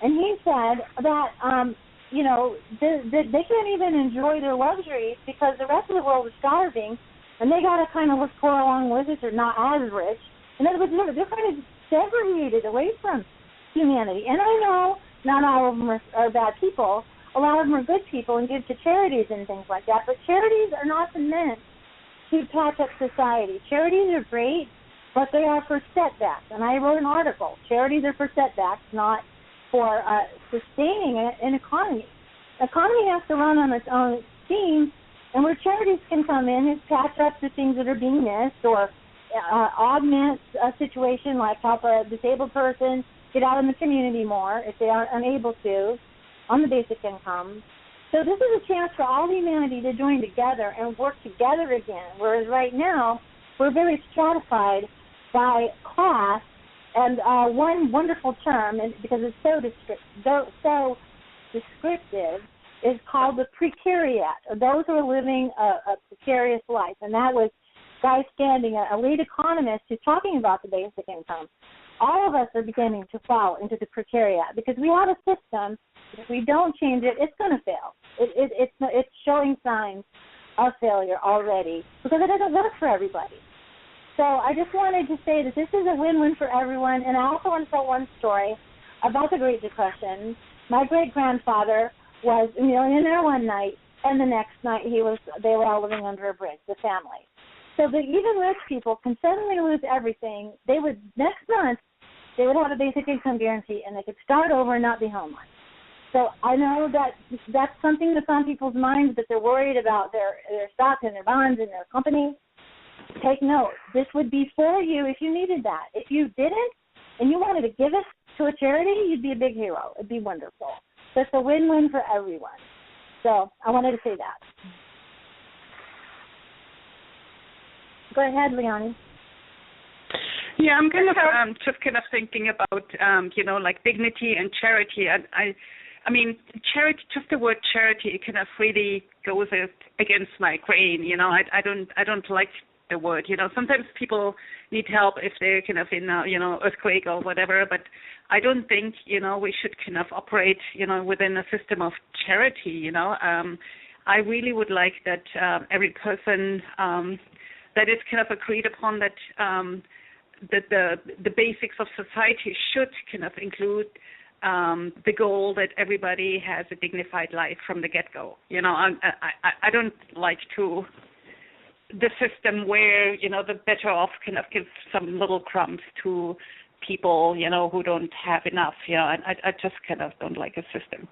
and he said that, they can't even enjoy their luxuries because the rest of the world is starving, and they got to kind of look poor along with it. They're not as rich. In other words, they're kind of segregated away from humanity. And I know not all of them are bad people. A lot of them are good people and give to charities and things like that. But charities are not meant to patch up society. Charities are great, but they are for setbacks. And I wrote an article. Charities are for setbacks, not for sustaining an economy. The economy has to run on its own steam, and where charities can come in and patch up the things that are being missed or augment a situation like help a disabled person get out in the community more if they are unable to on the basic income. So this is a chance for all humanity to join together and work together again, whereas right now we're very stratified by class. And one wonderful term, and because it's so descriptive, is called the precariat, those who are living a precarious life. And that was Guy Standing, a lead economist, who's talking about the basic income. All of us are beginning to fall into the precariat because we have a system. If we don't change it, it's going to fail. It's showing signs of failure already because it doesn't work for everybody. So I just wanted to say that this is a win-win for everyone, and I also want to tell one story about the Great Depression. My great-grandfather was a millionaire one night, and the next night they were all living under a bridge, the family. So that even rich people can suddenly lose everything. Next month, they would have a basic income guarantee, and they could start over and not be homeless. So I know that that's something that's on people's minds, that they're worried about their stock and their bonds and their company. Take note. This would be for you if you needed that. If you didn't and you wanted to give it to a charity, you'd be a big hero. It'd be wonderful. So it's a win-win for everyone. So I wanted to say that. Go ahead, Liane. Yeah, I'm kind of just thinking about, like dignity and charity. I mean, charity, just the word charity, kind of really goes against my grain. I don't like the word. Sometimes people need help if they're kind of in a, earthquake or whatever, but I don't think, we should kind of operate, within a system of charity, I really would like that every person that is kind of agreed upon that that the basics of society should kind of include the goal that everybody has a dignified life from the get-go. I don't like the system where, the better off kind of gives some little crumbs to people, who don't have enough. I just kind of don't like a system.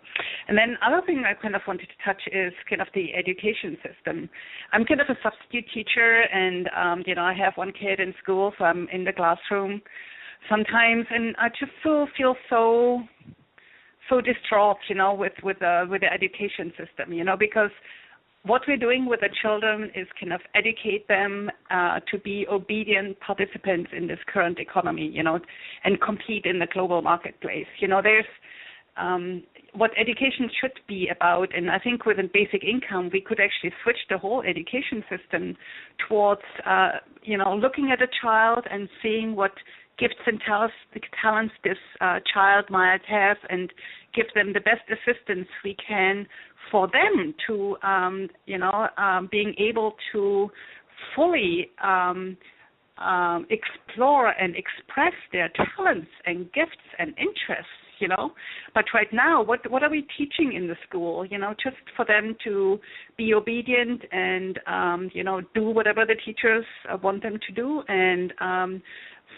And then other thing I kind of wanted to touch is kind of the education system. I'm kind of a substitute teacher, and, I have one kid in school, so I'm in the classroom sometimes, and I just feel so distraught, with the education system, because what we're doing with the children is kind of educate them to be obedient participants in this current economy, and compete in the global marketplace. There's what education should be about. And I think with a basic income, we could actually switch the whole education system towards, looking at a child and seeing what gifts and talents this child might have, and give them the best assistance we can for them to, being able to fully explore and express their talents and gifts and interests. But right now, what are we teaching in the school? Just for them to be obedient and do whatever the teachers want them to do, and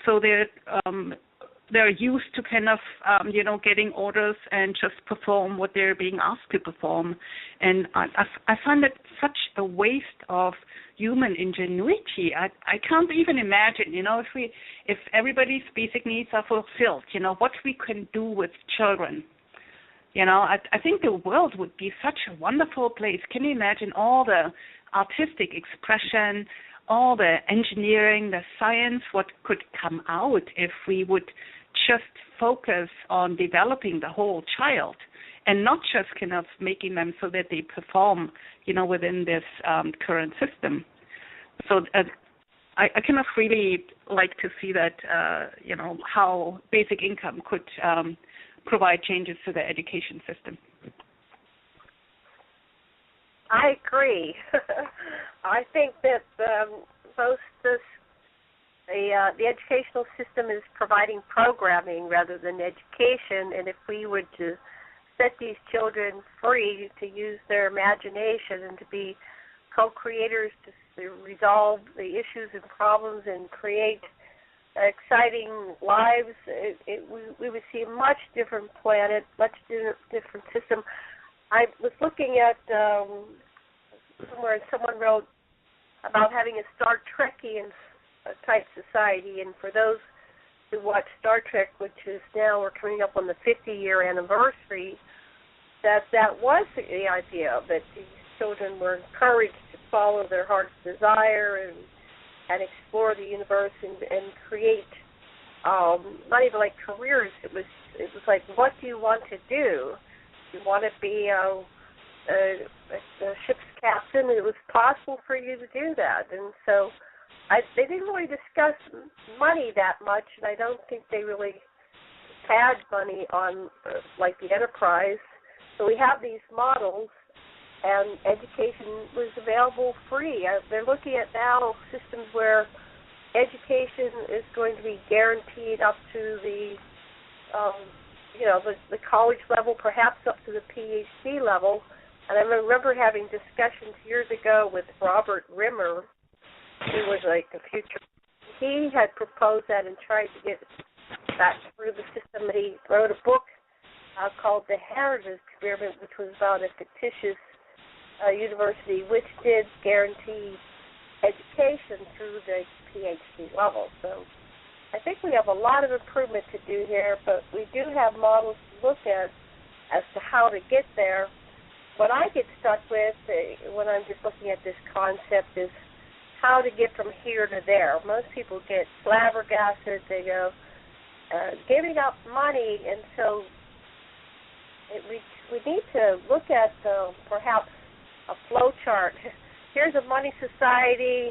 so they're used to kind of getting orders and just perform what they're being asked to perform. And I find that such a waste of human ingenuity. I can't even imagine, if everybody's basic needs are fulfilled, what we can do with children. I think the world would be such a wonderful place. Can you imagine all the artistic expression, all the engineering, the science, what could come out if we would just focus on developing the whole child and not just kind of making them so that they perform, within this current system. So I kind of really like to see that, how basic income could provide changes to the education system. I agree. I think that the educational system is providing programming rather than education, and if we were to set these children free to use their imagination and to be co-creators to resolve the issues and problems and create exciting lives, we would see a much different planet, much different system. I was looking at somewhere someone wrote about having a Star Trekian type society, and for those who watch Star Trek, which is now we're coming up on the 50-year anniversary, that was the idea, that these children were encouraged to follow their heart's desire and explore the universe and create not even like careers. It was like, what do you want to do? You want to be a ship's captain? It was possible for you to do that, and so they didn't really discuss money that much, and I don't think they really had money on like the Enterprise. So we have these models, and education was available free. They're looking at now systems where education is going to be guaranteed up to the college level, perhaps up to the PhD level. And I remember having discussions years ago with Robert Rimmer, who was like a future. He had proposed that and tried to get that through the system. He wrote a book called The Heritage Experiment, which was about a fictitious university which did guarantee education through the PhD level. So I think we have a lot of improvement to do here, but we do have models to look at as to how to get there. What I get stuck with when I'm just looking at this concept is how to get from here to there. Most people get flabbergasted. They go, giving up money, and so we need to look at perhaps a flow chart. Here's a money society.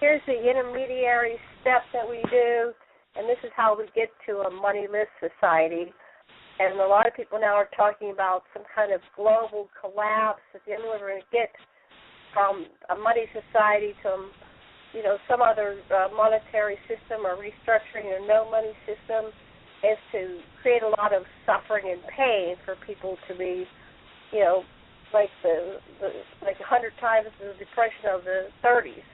Here's the intermediary step that we do, and this is how we get to a moneyless society. And a lot of people now are talking about some kind of global collapse. At the end, we're going to get from a money society to, some other monetary system or restructuring or no money system, is to create a lot of suffering and pain for people to be, like 100 times the depression of the 30s.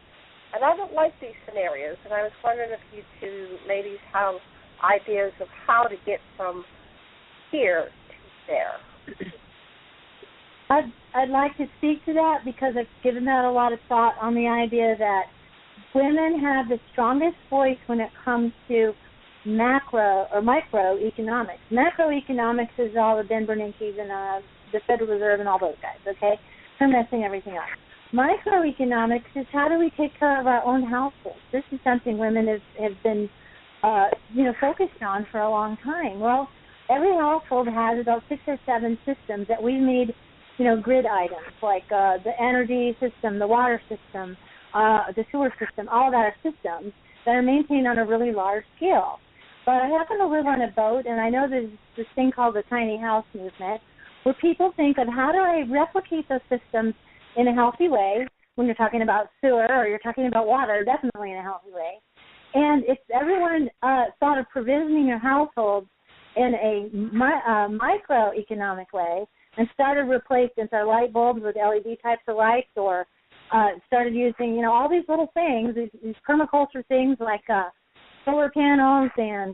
And I don't like these scenarios. And I was wondering if you two ladies have ideas of how to get from here to there. I'd like to speak to that because I've given that a lot of thought on the idea that women have the strongest voice when it comes to macro or microeconomics. Macroeconomics is all the Ben Bernanke's and the Federal Reserve and all those guys, okay? They're messing everything up. Microeconomics is how do we take care of our own households. This is something women have been focused on for a long time. Well, every household has about 6 or 7 systems that we made, grid items, like the energy system, the water system, the sewer system, all that are systems that are maintained on a really large scale. But I happen to live on a boat, and I know there's this thing called the tiny house movement, where people think of how do I replicate those systems in a healthy way when you're talking about sewer or you're talking about water, definitely in a healthy way. And if everyone thought of provisioning their households in a microeconomic way and started replacing our light bulbs with LED types of lights, or started using, all these little things, these permaculture things like solar panels and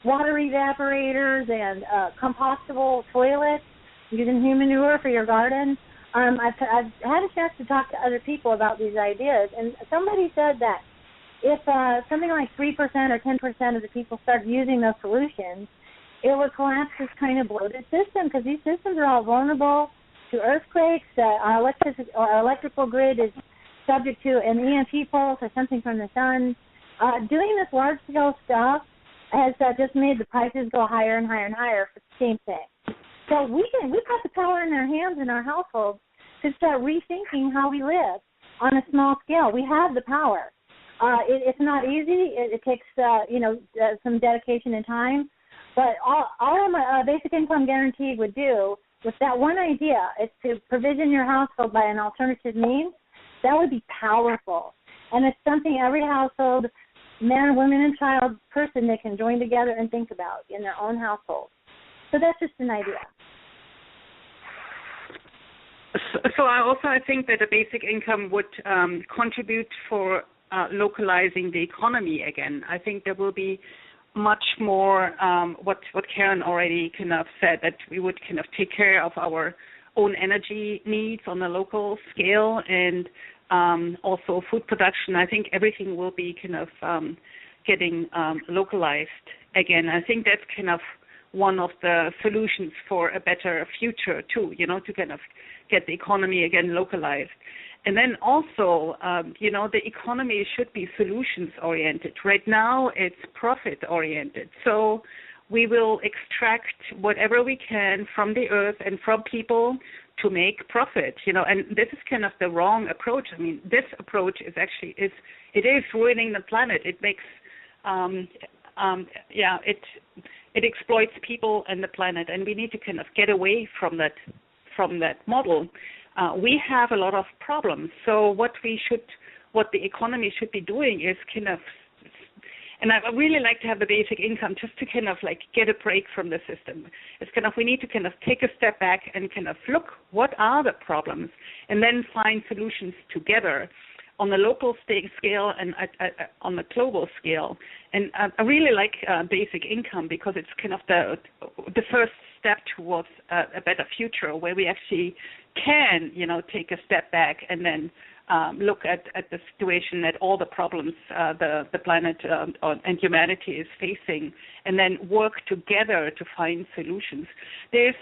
water evaporators and compostable toilets, using human manure for your garden. I've had a chance to talk to other people about these ideas, and somebody said that if something like 3% or 10% of the people started using those solutions, it would collapse this kind of bloated system, because these systems are all vulnerable to earthquakes. Our electrical grid is subject to an EMP pulse or something from the sun. Doing this large-scale stuff has just made the prices go higher and higher and higher for the same thing. So we've got the power in our hands in our households to start rethinking how we live on a small scale. We have the power. It's not easy. It takes some dedication and time. But all my basic income guarantee would do with that one idea is to provision your household by an alternative means. That would be powerful. And it's something every household, man, woman, and child person, they can join together and think about in their own household. So that's just an idea. So I think that the basic income would contribute for localizing the economy again. I think there will be much more what Karen already kind of said, that we would kind of take care of our own energy needs on a local scale, and also food production. I think everything will be kind of getting localized again. I think that's kind of one of the solutions for a better future too, to kind of get the economy again localized. And then also, the economy should be solutions-oriented. Right now, it's profit-oriented. So we will extract whatever we can from the earth and from people to make profit, and this is kind of the wrong approach. I mean, this approach is actually, it is ruining the planet. It makes, it exploits people and the planet, and we need to kind of get away from that model. We have a lot of problems. So what the economy should be doing is kind of, and I really like to have the basic income just to kind of like get a break from the system. It's kind of, we need to kind of take a step back and kind of look what are the problems, and then find solutions together on the local scale and on the global scale. And I really like basic income because it's kind of the first step towards a better future, where we actually can, take a step back and then look at the situation, at all the problems the planet and humanity is facing, and then work together to find solutions. There's,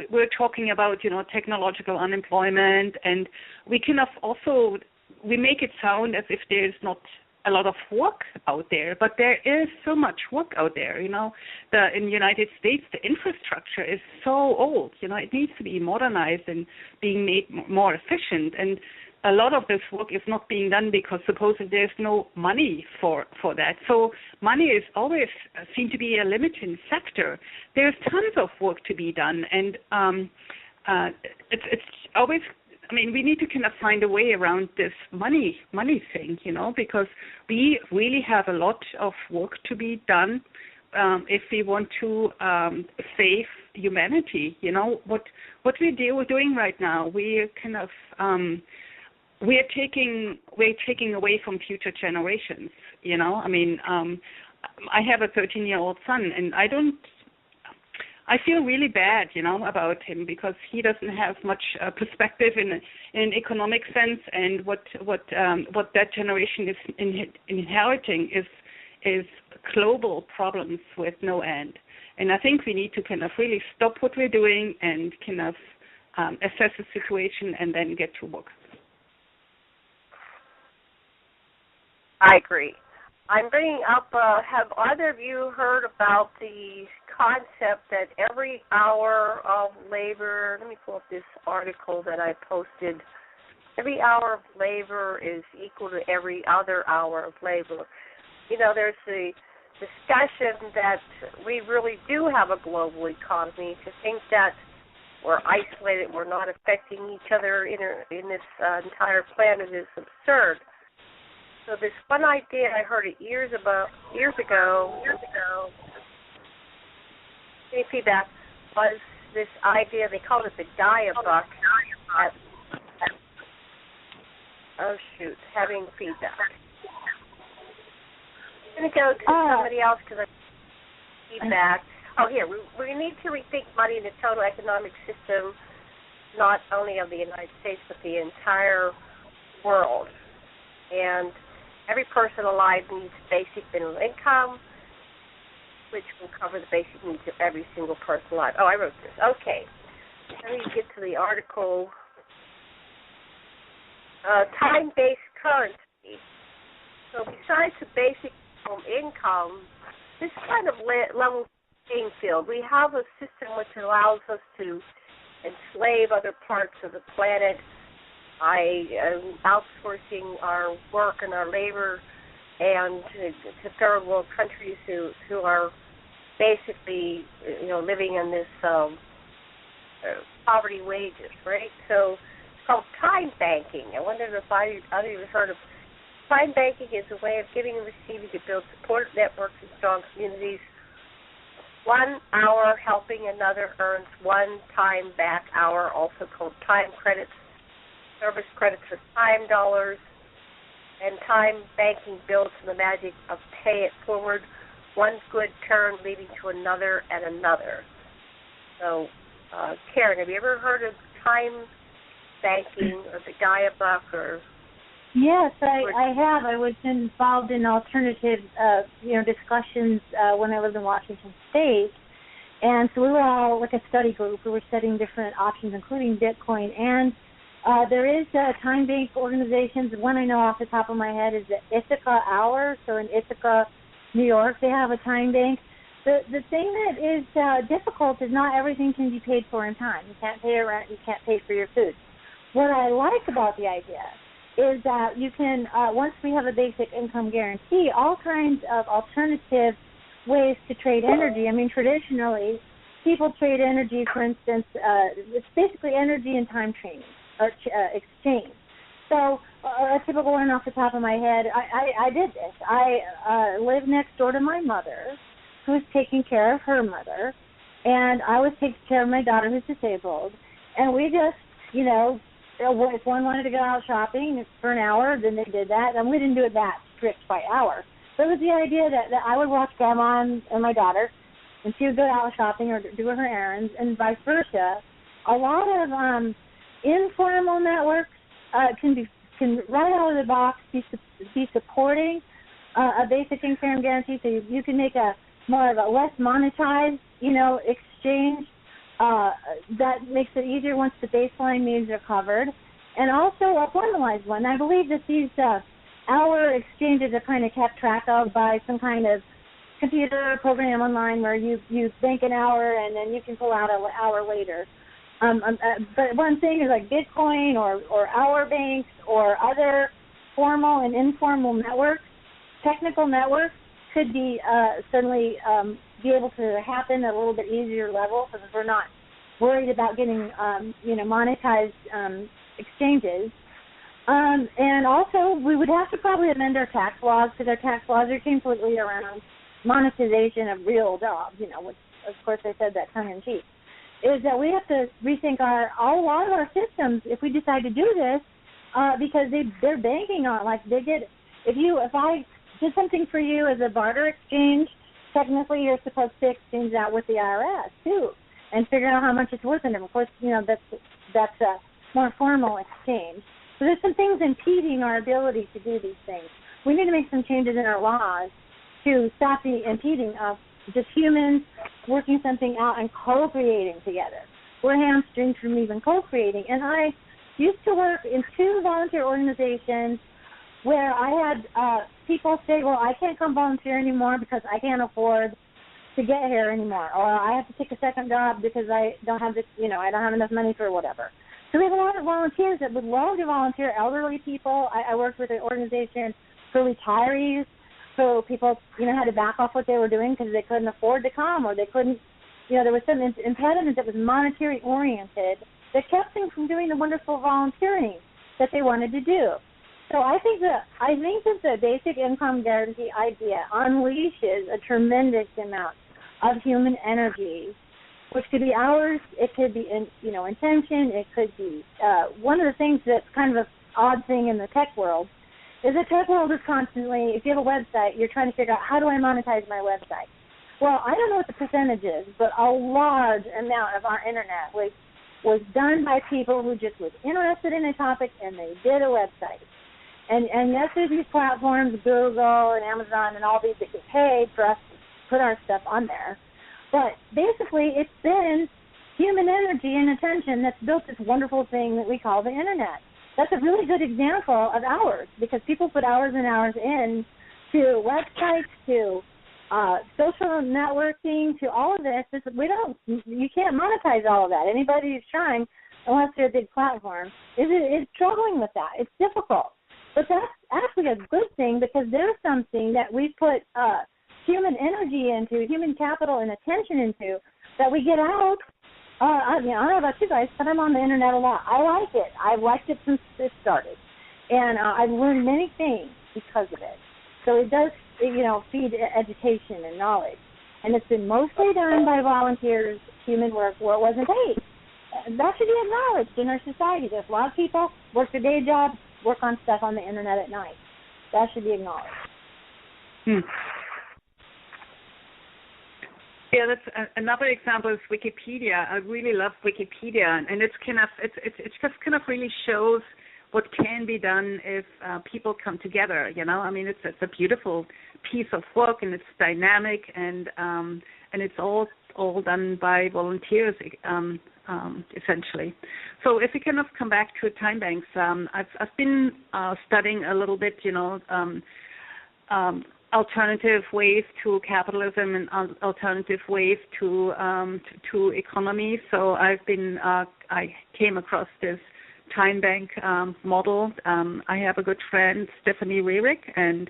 we're talking about, technological unemployment, and we can also, we make it sound as if there's not a lot of work out there, but there is so much work out there. In the United States, the infrastructure is so old. It needs to be modernized and being made more efficient. And a lot of this work is not being done because supposedly there's no money for that. So money is always seen to be a limiting factor. There's tons of work to be done, and it's always, we need to kind of find a way around this money thing, because we really have a lot of work to be done if we want to save humanity. What we're doing right now, we're kind of we're taking away from future generations. I have a 13-year-old son, and I feel really bad, about him, because he doesn't have much perspective in an economic sense, and what that generation is inheriting is global problems with no end. And I think we need to kind of really stop what we're doing and kind of assess the situation and then get to work. I agree. I'm bringing up, have either of you heard about the concept that every hour of labor, let me pull up this article that I posted, every hour of labor is equal to every other hour of labor. You know, there's the discussion that we really do have a global economy. To think that we're isolated, we're not affecting each other in this entire planet is absurd. So this one idea, I heard it years ago, any feedback, was this idea, they called it the BIWAG. Oh, shoot, having feedback. I'm going to go to somebody else because I have feedback. Oh, here, we need to rethink money in the total economic system, not only of the United States, but the entire world. And every person alive needs basic minimum income, which will cover the basic needs of every single person alive. Oh, I wrote this. Okay. Let me get to the article. Time-based currency. So besides the basic income, this kind of level playing field. We have a system which allows us to enslave other parts of the planet by outsourcing our work and our labor and to third world countries who are basically, living in this poverty wages, right? So it's called time banking. I wonder if either of you have heard of time banking. Is a way of giving and receiving to build supportive networks and strong communities. 1 hour helping another earns 1 time back hour, also called time credits. Service credits are time dollars, and time banking builds on the magic of pay it forward, one good turn leading to another and another. So, Karen, have you ever heard of time banking or the BIWAG or? Yes, I have. I was involved in alternative, discussions when I lived in Washington State, and so we were all like a study group. We were studying different options, including Bitcoin. And there is time bank organizations. One I know off the top of my head is the Ithaca Hour. So in Ithaca, New York, they have a time bank. The thing that is difficult is not everything can be paid for in time. You can't pay your rent. You can't pay for your food. What I like about the idea is that you can, once we have a basic income guarantee, all kinds of alternative ways to trade energy. I mean, traditionally, people trade energy, for instance, it's basically energy and time trading or exchange. So a typical one off the top of my head, I did this. I live next door to my mother, who's taking care of her mother, and I was taking care of my daughter who's disabled, and we just, if one wanted to go out shopping for an hour, then they did that. And we didn't do it that strict by hour. So it was the idea that I would watch Grandma and my daughter, and she would go out shopping or do her errands, and vice versa. A lot of informal networks can right out of the box be supporting a basic income guarantee. So you can make a more of a less monetized, exchange. That makes it easier once the baseline needs are covered, and also a formalized one. I believe that these hour exchanges are kind of kept track of by some kind of computer program online where you bank an hour and then you can pull out an hour later. But one thing is like Bitcoin or hour banks or other formal and informal networks, technical networks could be certainly be able to happen at a little bit easier level because we're not worried about getting monetized exchanges. And also we would have to probably amend our tax laws because our tax laws are completely around monetization of real jobs, which of course I said that tongue in cheek, is that we have to rethink a lot of our systems if we decide to do this because they're banking on if I did something for you as a barter exchange, technically you're supposed to exchange that with the IRS too and figure out how much it's worth. And of course, that's a more formal exchange. So there's some things impeding our ability to do these things. We need to make some changes in our laws to stop the impeding of just humans working something out and co-creating together. We're hamstrung from even co-creating. And I used to work in 2 volunteer organizations where I had people say, well, I can't come volunteer anymore because I can't afford to get here anymore, or I have to take a second job because I don't have this, I don't have enough money for whatever. So we have a lot of volunteers that would love to volunteer, elderly people. I worked with an organization for retirees, so people, had to back off what they were doing because they couldn't afford to come, or they couldn't, there was some impediment that was monetary oriented that kept them from doing the wonderful volunteering that they wanted to do. So I think that the basic income guarantee idea unleashes a tremendous amount of human energy, which could be hours, it could be intention, it could be one of the things that's kind of an odd thing in the tech world is the tech world is constantly, if you have a website, you're trying to figure out how do I monetize my website. Well, I don't know what the percentage is, but a large amount of our internet was done by people who just was interested in a topic and they did a website. And yes, there's these platforms, Google and Amazon and all these that get paid for us to put our stuff on there. But basically, it's been human energy and attention that's built this wonderful thing that we call the internet. That's a really good example of hours, because people put hours and hours in to websites, to social networking, to all of this. You can't monetize all of that. Anybody who's trying, unless they're a big platform, is struggling with that. It's difficult. But that's actually a good thing, because there's something that we put human energy into, human capital and attention into, that we get out. I don't know about you guys, but I'm on the internet a lot. I like it. I've liked it since it started. And I've learned many things because of it. So it does, feed education and knowledge. And it's been mostly done by volunteers, human work, where it wasn't paid. That should be acknowledged in our society. There's a lot of people work their day jobs, work on stuff on the internet at night. That should be acknowledged. Yeah, that's another example is Wikipedia. I really love Wikipedia, and it's just kind of really shows what can be done if people come together. I mean, it's a beautiful piece of work, and it's dynamic, and it's all done by volunteers. Essentially. So if we kind of come back to time banks, I've been studying a little bit, alternative ways to capitalism and alternative ways to economy. So I came across this time bank model. I have a good friend, Stephanie Rehrig, and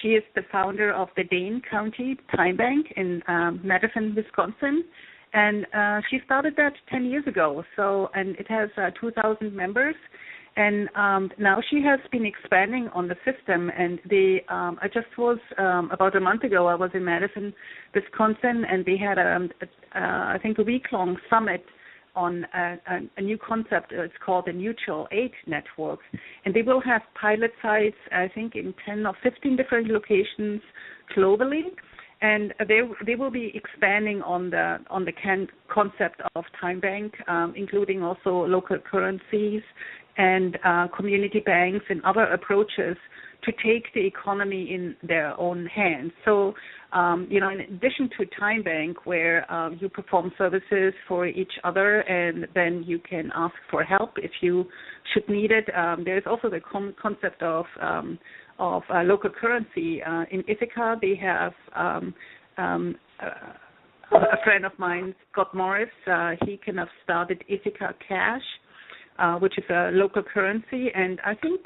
she is the founder of the Dane County Time Bank in Madison, Wisconsin. And she started that 10 years ago. And it has 2,000 members. And now she has been expanding on the system. And I just was, about a month ago, I was in Madison, Wisconsin, and they had, I think, a week-long summit on a new concept. It's called the Mutual Aid Network. And they will have pilot sites, I think, in 10 or 15 different locations globally. And they will be expanding on the concept of time bank, including also local currencies and community banks and other approaches to take the economy in their own hands. So, in addition to time bank, where you perform services for each other and then you can ask for help if you should need it, there's also the concept of local currency. In Ithaca, they have a friend of mine, Scott Morris. He kind of started Ithaca Cash, which is a local currency, and I think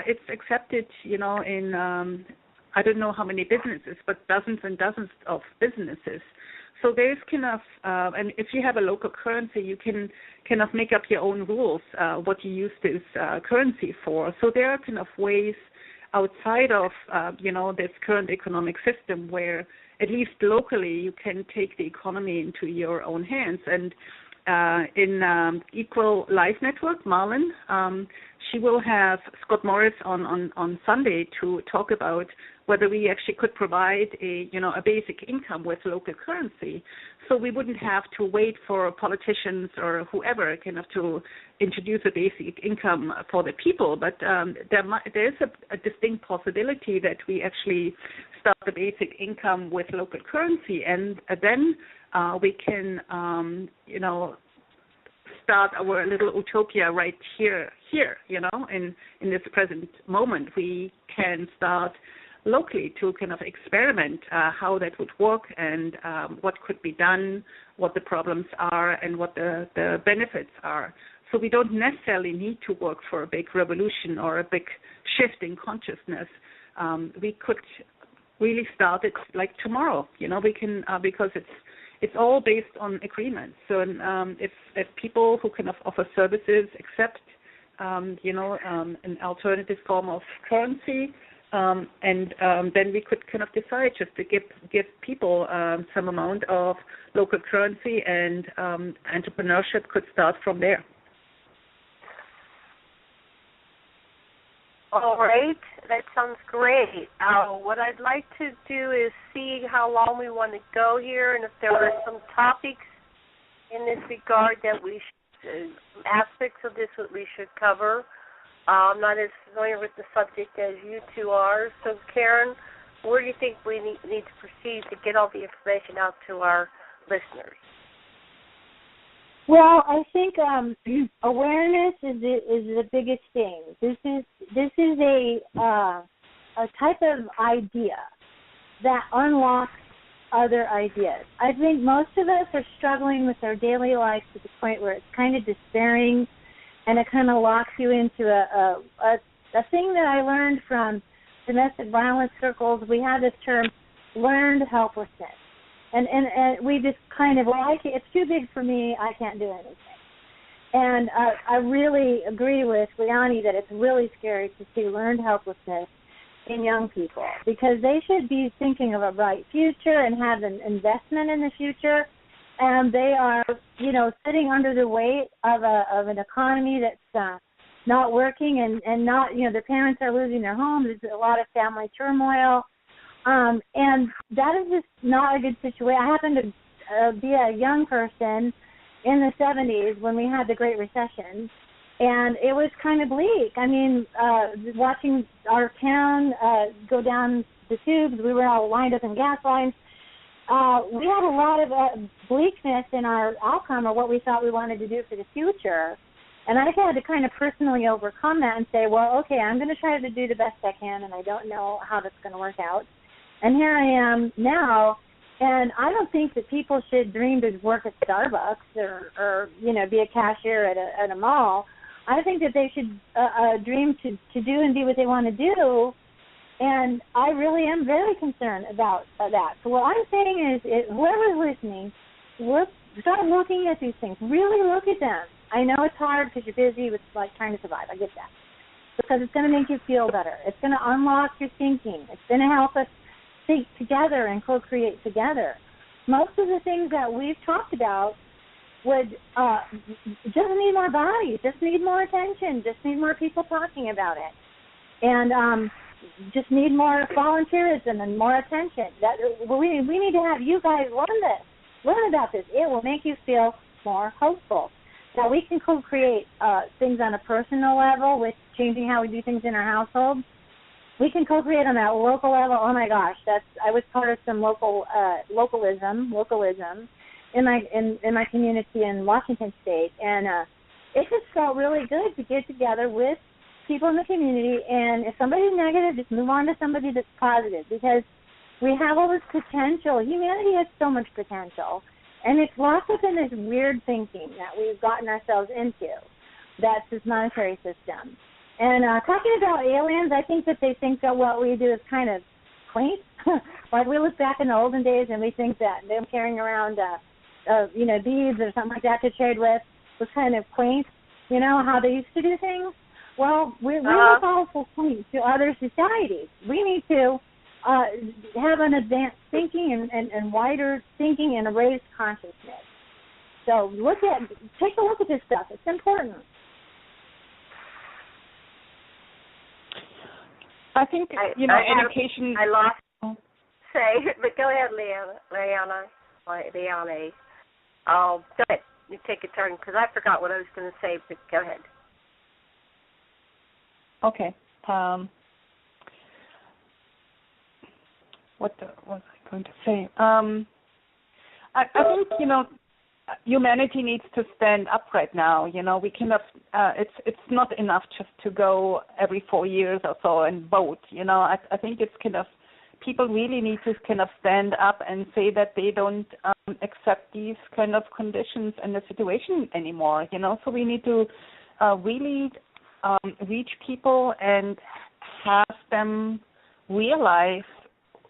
it's accepted, in I don't know how many businesses, but dozens and dozens of businesses. So there's kind of, and if you have a local currency, you can kind of make up your own rules, what you use this currency for. So there are kind of ways outside of, this current economic system where at least locally you can take the economy into your own hands. And in Equal Life Network, Marlon, she will have Scott Morris on Sunday to talk about whether we actually could provide a basic income with local currency. So we wouldn't have to wait for politicians or whoever kind of to introduce a basic income for the people. But there is a distinct possibility that we actually start the basic income with local currency, and then we can, start our little utopia right here, in this present moment. We can start locally to kind of experiment how that would work and what could be done, what the problems are, and what the benefits are. So we don't necessarily need to work for a big revolution or a big shift in consciousness. We could really start it like tomorrow. We can because it's all based on agreements. So if people who kind of offer services accept an alternative form of currency, and then we could kind of decide just to give people some amount of local currency, and entrepreneurship could start from there. All right, that sounds great. What I'd like to do is see how long we want to go here, and if there are some topics in this regard that aspects of this that we should cover. I'm not as familiar with the subject as you two are. So, Karen, where do you think we need to proceed to get all the information out to our listeners? Well, I think awareness is the biggest thing. This is a type of idea that unlocks other ideas. I think most of us are struggling with our daily life to the point where it's kind of despairing, and it kind of locks you into a thing that I learned from domestic violence circles. We have this term, learned helplessness. And we just kind of, it's too big for me, I can't do anything. And I really agree with Liane that it's really scary to see learned helplessness in young people, because they should be thinking of a bright future and have an investment in the future. And they are, sitting under the weight of an economy that's not working and not, their parents are losing their homes. There's a lot of family turmoil. And that is just not a good situation. I happened to be a young person in the 70s when we had the Great Recession, and it was kind of bleak. I mean, watching our town go down the tubes, we were all lined up in gas lines. We had a lot of bleakness in our outcome or what we thought we wanted to do for the future. And I had to kind of personally overcome that and say, well, okay, I'm going to try to do the best I can, and I don't know how that's going to work out. And here I am now, and I don't think that people should dream to work at Starbucks or be a cashier at a mall. I think that they should dream to do and be what they want to do, and I really am very concerned about that. So what I'm saying is whoever's listening, start looking at these things. Really look at them. I know it's hard because you're busy with trying to survive. I get that. Because it's going to make you feel better. It's going to unlock your thinking. It's going to help us think together and co-create together. Most of the things that we've talked about would just need more bodies, just need more attention, just need more people talking about it, and just need more volunteerism and more attention. That we need to have you guys learn about this. It will make you feel more hopeful. Now we can co-create things on a personal level with changing how we do things in our household. We can co-create on that local level. Oh my gosh, I was part of some localism in my community in Washington State, and it just felt really good to get together with people in the community. And if somebody's negative, just move on to somebody that's positive, because we have all this potential. Humanity has so much potential, and it's locked up in this weird thinking that we've gotten ourselves into. That's this monetary system. And talking about aliens, I think that they think that what we do is kind of quaint. Like we look back in the olden days and we think that them carrying around, beads or something like that to trade with was kind of quaint. You know, how they used to do things? Well, we look also quaint to other societies. We need to have an advanced thinking and wider thinking and a raised consciousness. So take a look at this stuff. It's important. I think, education... I lost say, but go ahead, Liane. Go ahead. You take a turn, because I forgot what I was going to say, but go ahead. Okay. What was I going to say? I think, humanity needs to stand up right now. We cannot. It's not enough just to go every 4 years or so and vote. I think it's kind of people really need to kind of stand up and say that they don't accept these kind of conditions and the situation anymore. So we need to really reach people and have them realize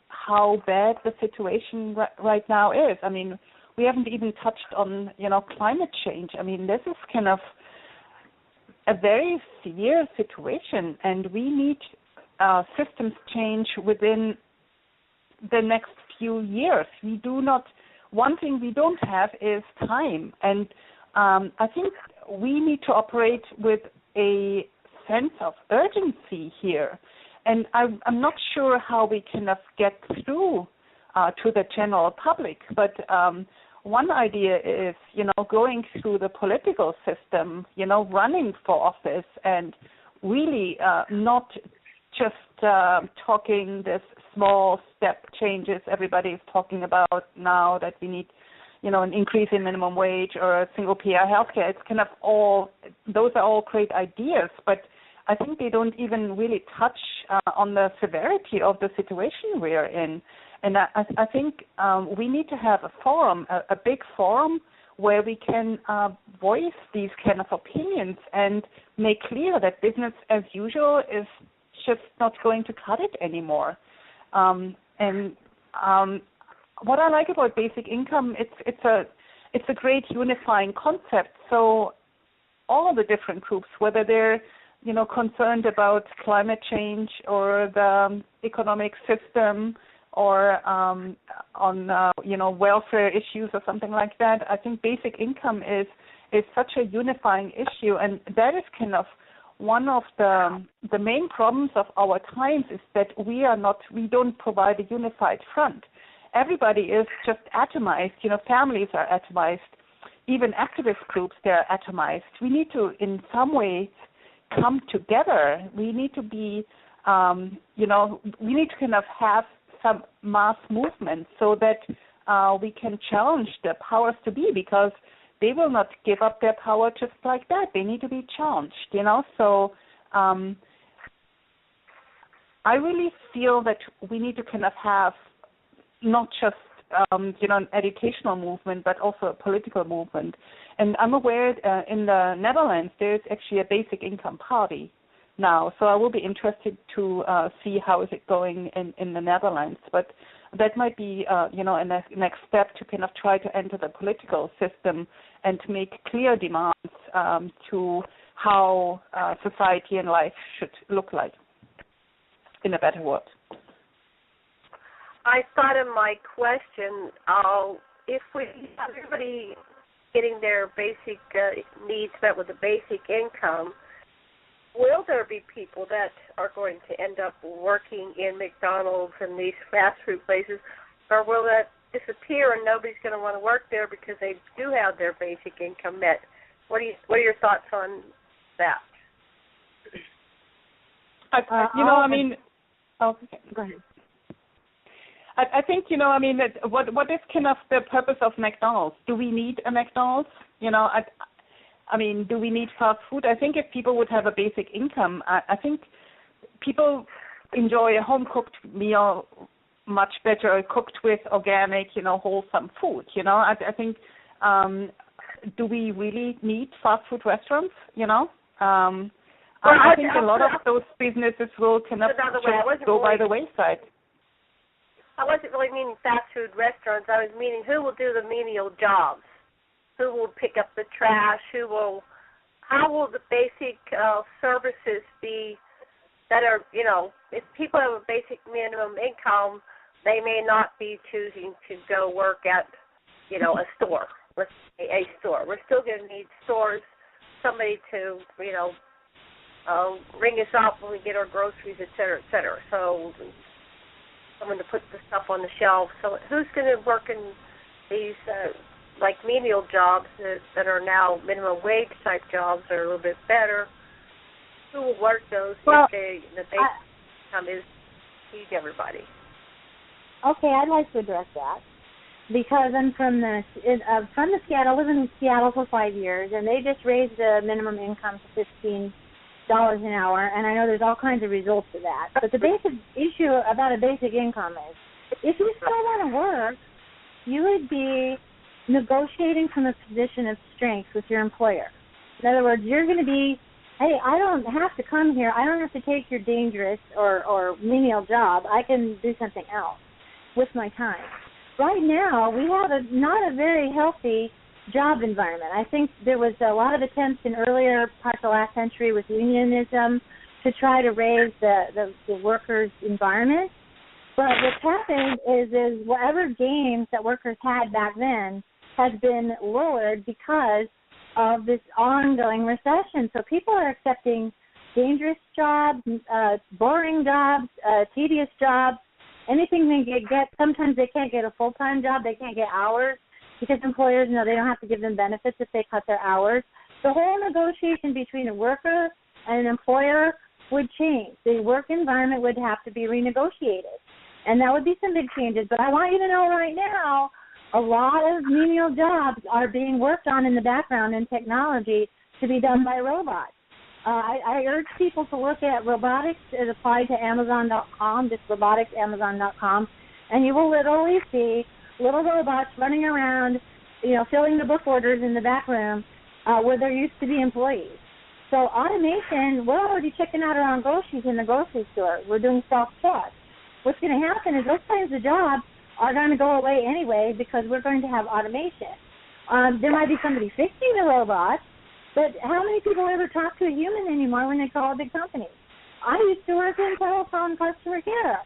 how bad the situation right now is. I mean, we haven't even touched on, climate change. I mean, this is kind of a very severe situation, and we need systems change within the next few years. One thing we don't have is time, and I think we need to operate with a sense of urgency here. And I'm not sure how we kind of get through to the general public, but one idea is, going through the political system, running for office and really not just talking this small step changes everybody is talking about now, that we need, an increase in minimum wage or a single payer healthcare. It's kind of those are all great ideas, but I think they don't even really touch on the severity of the situation we're in. And I think we need to have a forum, a big forum, where we can voice these kind of opinions and make clear that business as usual is just not going to cut it anymore. What I like about basic income, it's a great unifying concept. So all of the different groups, whether they're concerned about climate change or the economic system or on welfare issues or something like that, I think basic income is such a unifying issue, and that is kind of one of the main problems of our times is that we don't provide a unified front. Everybody is just atomized. Families are atomized. Even activist groups, they're atomized. We need to, in some way, come together. We need to be, we need to kind of have some mass movement so that we can challenge the powers to be, because they will not give up their power just like that. They need to be challenged, So I really feel that we need to kind of have not just, an educational movement, but also a political movement. And I'm aware in the Netherlands there's actually a basic income party now, so I will be interested to see how is it going in the Netherlands. But that might be, a next step to kind of try to enter the political system and to make clear demands to how society and life should look like in a better world. I thought in my question, if we have everybody getting their basic needs met with a basic income, will there be people that are going to end up working in McDonald's and these fast food places, or will that disappear and nobody's going to want to work there because they do have their basic income met? What are your thoughts on that? Okay, go ahead. I think, that what is kind of the purpose of McDonald's? Do we need a McDonald's? Do we need fast food? I think if people would have a basic income, I think people enjoy a home-cooked meal much better, cooked with organic, wholesome food. I think, do we really need fast food restaurants? I think a lot of those businesses will kind of just go by the wayside. I wasn't really meaning fast food restaurants. I was meaning who will do the menial jobs, who will pick up the trash, how will the basic services be that are, if people have a basic minimum income, they may not be choosing to go work at, a store, let's say a store. We're still going to need stores, somebody to, ring us up when we get our groceries, et cetera, et cetera. So someone to put the stuff on the shelf. So who's going to work in these like menial jobs that are now minimum wage type jobs that are a little bit better? Who will work those if the basic income is to feed everybody? Okay, I'd like to address that. because I'm from the Seattle. I was in Seattle for 5 years, and they just raised the minimum income to $15 an hour, and I know there's all kinds of results to that. But the basic issue about a basic income is, if you still want to work, you would be negotiating from a position of strength with your employer. In other words, you're going to be, hey, I don't have to come here. I don't have to take your dangerous or menial job. I can do something else with my time. Right now, we have not a very healthy job environment. I think there was a lot of attempts in earlier parts of the last century with unionism to try to raise the workers' environment. But what's happened is whatever gains that workers had back then has been lowered because of this ongoing recession. So people are accepting dangerous jobs, boring jobs, tedious jobs, anything they can get. Sometimes they can't get a full-time job. They can't get hours because employers know they don't have to give them benefits if they cut their hours. The whole negotiation between a worker and an employer would change. The work environment would have to be renegotiated, and that would be some big changes. But I want you to know right now, a lot of menial jobs are being worked on in the background in technology to be done by robots. I urge people to look at robotics as applied to Amazon.com, just roboticsamazon.com, and you will literally see little robots running around, filling the book orders in the back room where there used to be employees. So automation, we're already checking out our own groceries in the grocery store. We're doing self-check. What's going to happen is those kinds of jobs are going to go away anyway because we're going to have automation. There might be somebody fixing the robots, but how many people ever talk to a human anymore when they call a big company? I used to work in telephone customer care.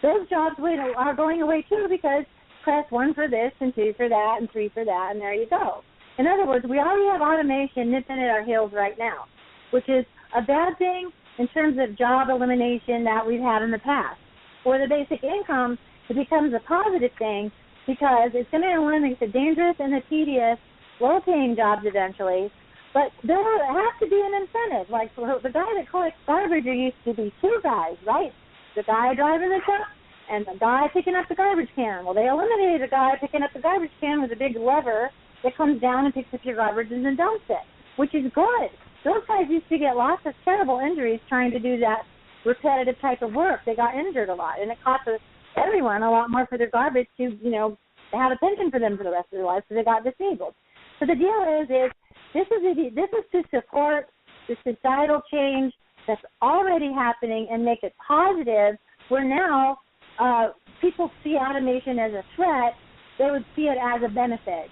Those jobs are going away too because press 1 for this and 2 for that and 3 for that, and there you go. In other words, we already have automation nipping at our heels right now, which is a bad thing in terms of job elimination that we've had in the past. For the basic income, it becomes a positive thing because it's going to eliminate the dangerous and the tedious, low-paying jobs eventually. But there has to be an incentive. Like the guy that collects garbage, there used to be 2 guys, right? The guy driving the truck and the guy picking up the garbage can. Well, they eliminated the guy picking up the garbage can with a big lever that comes down and picks up your garbage and then dumps it, which is good. Those guys used to get lots of terrible injuries trying to do that repetitive type of work. They got injured a lot, and it cost everyone a lot more for their garbage to, have a pension for them for the rest of their life, so they got disabled. So the deal is this is to support the societal change that's already happening and make it positive, where now people see automation as a threat. They would see it as a benefit.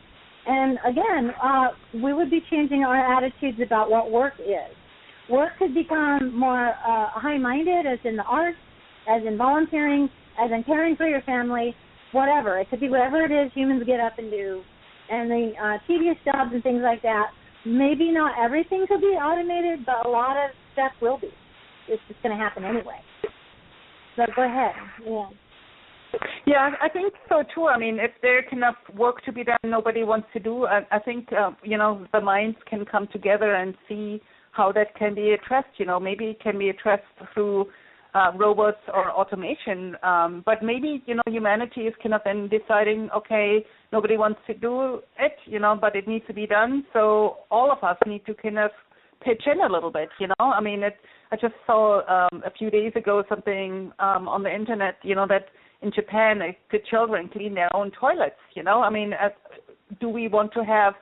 And again, we would be changing our attitudes about what work is. Work could become more high-minded, as in the arts, as in volunteering, as in caring for your family, whatever. It could be whatever it is humans get up and do. And the tedious jobs and things like that, maybe not everything could be automated, but a lot of stuff will be. It's just going to happen anyway. So go ahead. Yeah. Yeah, I think so too. I mean, if there's enough work to be done, nobody wants to do. I think the minds can come together and see how that can be addressed. Maybe it can be addressed through robots or automation. But maybe humanity is kind of then deciding, okay, nobody wants to do it, but it needs to be done. So all of us need to kind of pitch in a little bit. I mean, I just saw a few days ago something on the internet. That in Japan, the children clean their own toilets, I mean, do we want to have,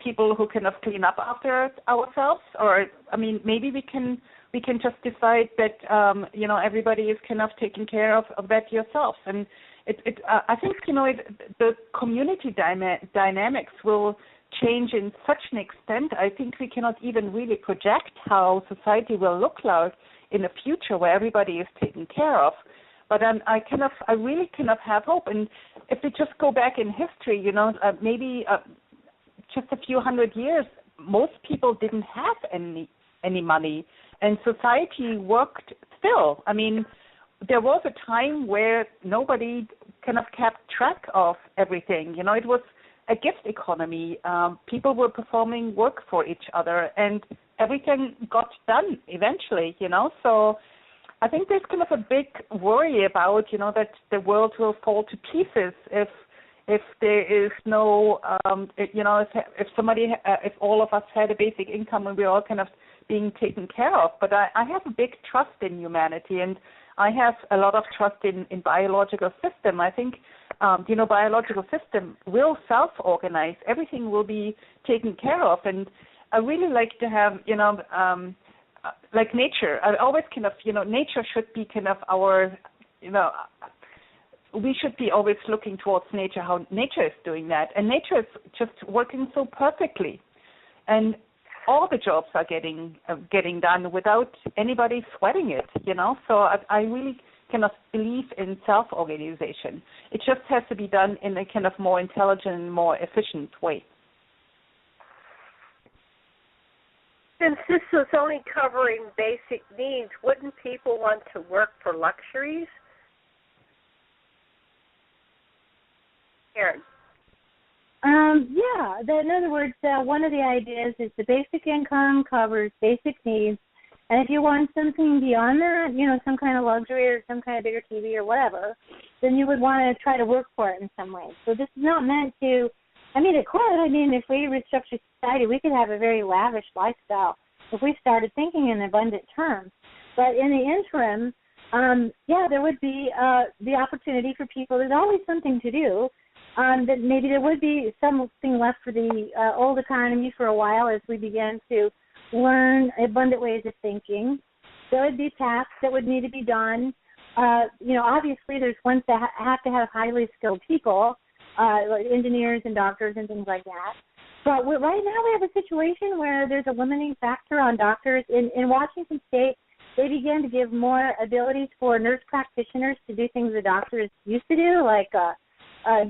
people who kind of clean up after ourselves? Or, I mean, maybe we can just decide that, everybody is kind of taking care of that yourself. And I think, the community dynamics will change in such an extent. I think we cannot even really project how society will look like in the future where everybody is taken care of. But I really kind of have hope. And if we just go back in history, maybe just a few hundred years, most people didn't have any money, and society worked still. I mean, there was a time where nobody kind of kept track of everything. It was a gift economy. People were performing work for each other, and everything got done eventually. So I think there's kind of a big worry about, that the world will fall to pieces if there is no, if all of us had a basic income and we're all kind of being taken care of. But I have a big trust in humanity, and I have a lot of trust in biological system. I think, biological system will self-organize. Everything will be taken care of. And I really like to have, like nature. I always kind of, nature should be kind of our, we should be always looking towards nature, how nature is doing that. And nature is just working so perfectly. And all the jobs are getting done without anybody sweating it, So I really kind of believe in self-organization. It just has to be done in a kind of more intelligent, more efficient way. Since this was only covering basic needs, wouldn't people want to work for luxuries? Karen. In other words, one of the ideas is the basic income covers basic needs, and if you want something beyond that, some kind of luxury or some kind of bigger TV or whatever, then you would want to try to work for it in some way. So this is not meant to, it could. If we restructure society, we could have a very lavish lifestyle if we started thinking in abundant terms. But in the interim, there would be the opportunity for people. There's always something to do. That maybe there would be something left for the old economy for a while as we begin to learn abundant ways of thinking. There would be tasks that would need to be done. Obviously there's ones that have to have highly skilled people, like engineers and doctors and things like that. But right now we have a situation where there's a limiting factor on doctors. In Washington State, they began to give more abilities for nurse practitioners to do things the doctors used to do, like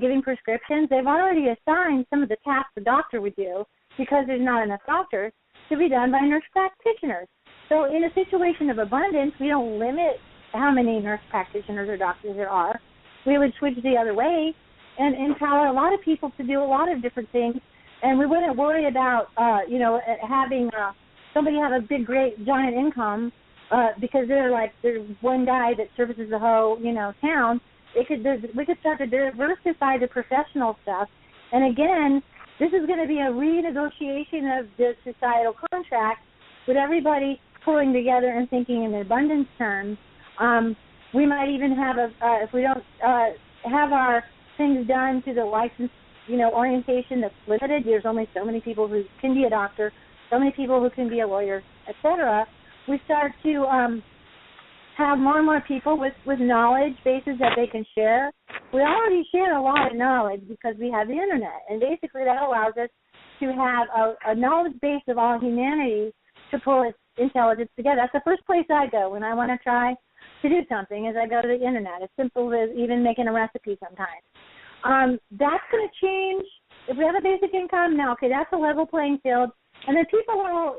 giving prescriptions. They've already assigned some of the tasks the doctor would do because there's not enough doctors to be done by nurse practitioners. So in a situation of abundance, we don't limit how many nurse practitioners or doctors there are. We would switch the other way and empower a lot of people to do a lot of different things, and we wouldn't worry about, having somebody have a big, great, giant income because there's one guy that services the whole, town. We could start to diversify the professional stuff. And again, this is going to be a renegotiation of the societal contract with everybody pulling together and thinking in abundance terms. We might even have if we don't have our things done to the license, orientation that's limited. There's only so many people who can be a doctor, so many people who can be a lawyer, etc. We start to have more and more people with knowledge bases that they can share. We already share a lot of knowledge because we have the Internet, and basically that allows us to have a knowledge base of all humanity to pull its intelligence together. That's the first place I go when I want to try to do something, is I go to the Internet. It's simple as even making a recipe sometimes. That's going to change. If we have a basic income now, okay, that's a level playing field, and then people will,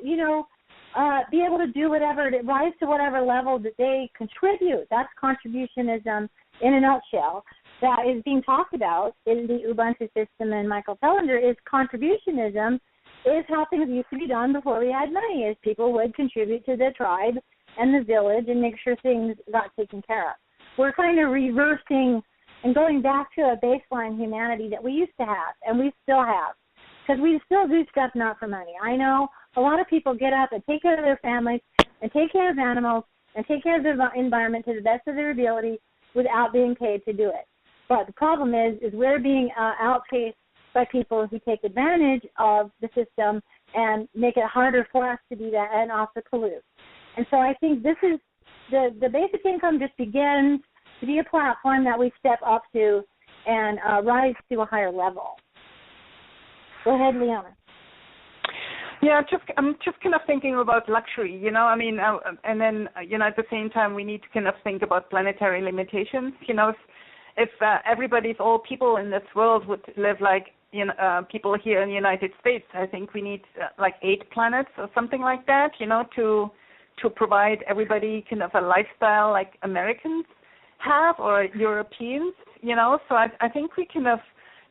be able to do whatever, rise to whatever level that they contribute. That's contributionism in a nutshell. That is being talked about in the Ubuntu system and Michael Pellender is contributionism is how things used to be done before we had money, is people would contribute to the tribe and the village and make sure things got taken care of. We're kind of reversing and going back to a baseline humanity that we used to have, and we still have, because we still do stuff not for money. I know a lot of people get up and take care of their families and take care of animals and take care of the environment to the best of their ability without being paid to do it. But the problem is we're being outpaced by people who take advantage of the system and make it harder for us to do that and also pollute. And so I think this is the basic income just begins to be a platform that we step up to and rise to a higher level. Go ahead, Liane. Yeah, I'm just kind of thinking about luxury, and then, at the same time we need to kind of think about planetary limitations. If all people in this world would live like, people here in the United States, I think we need like 8 planets or something like that, to provide everybody kind of a lifestyle like Americans have or Europeans, So I think we kind of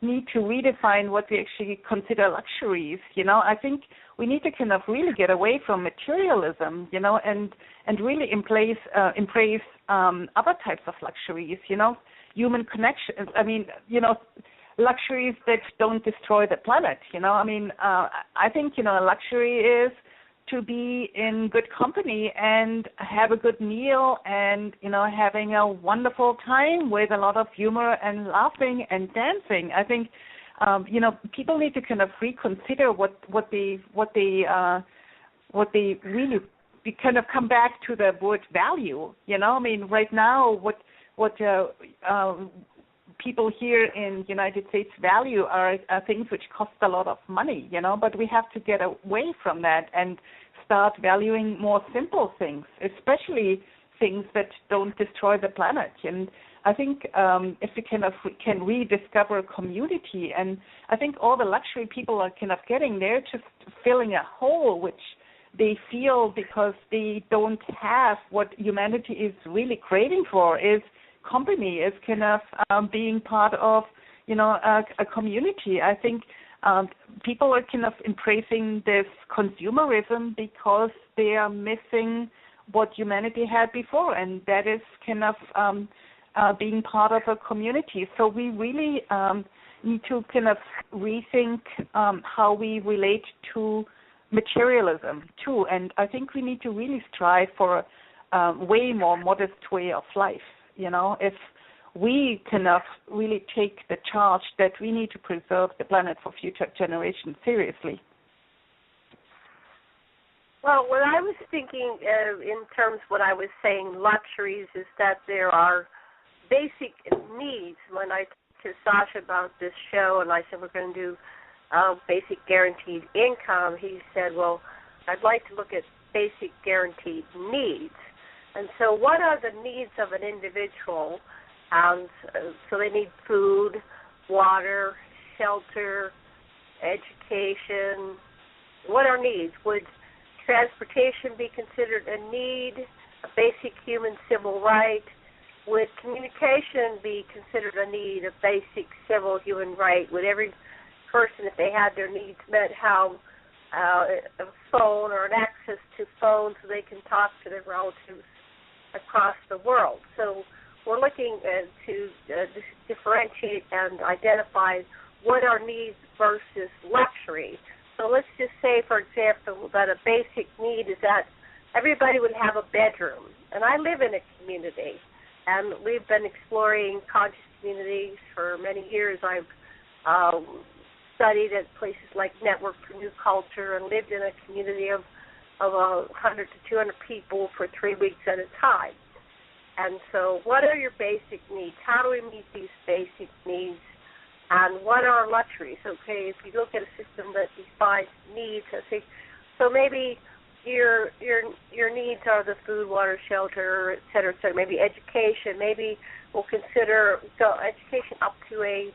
need to redefine what we actually consider luxuries. I think we need to kind of really get away from materialism, and really embrace other types of luxuries, human connection. I mean, luxuries that don't destroy the planet. I think a luxury is to be in good company and have a good meal and having a wonderful time with a lot of humor and laughing and dancing. I think people need to kind of reconsider what they really kind of come back to the word value. Right now what people here in the United States value are things which cost a lot of money, but we have to get away from that and start valuing more simple things, especially things that don't destroy the planet. And I think if we can rediscover community, and I think all the luxury people are kind of getting, they're just filling a hole which they feel because they don't have what humanity is really craving for, is company, is kind of being part of, a community. I think people are kind of embracing this consumerism because they are missing what humanity had before, and that is kind of being part of a community. So we really need to kind of rethink how we relate to materialism too, and I think we need to really strive for a way more modest way of life. If we cannot really take the charge that we need to preserve the planet for future generations seriously. Well, what I was thinking in terms of what I was saying, luxuries, is that there are basic needs. When I talked to Sasha about this show and I said we're going to do basic guaranteed income, he said, well, I'd like to look at basic guaranteed needs. And so what are the needs of an individual? So they need food, water, shelter, education. What are needs? Would transportation be considered a need, a basic human civil right? Would communication be considered a need, a basic civil human right? Would every person, if they had their needs met, have a phone or an access to phones so they can talk to their relatives across the world? So we're looking to differentiate and identify what are needs versus luxury. So let's just say, for example, that a basic need is that everybody would have a bedroom. And I live in a community, and we've been exploring conscious communities for many years. I've studied at places like Network for New Culture and lived in a community of 100 to 200 people for 3 weeks at a time. And so what are your basic needs? How do we meet these basic needs? And what are luxuries? Okay, if you look at a system that defines needs, so maybe your needs are the food, water, shelter, et cetera, et cetera. Maybe education. Maybe we'll consider education up to a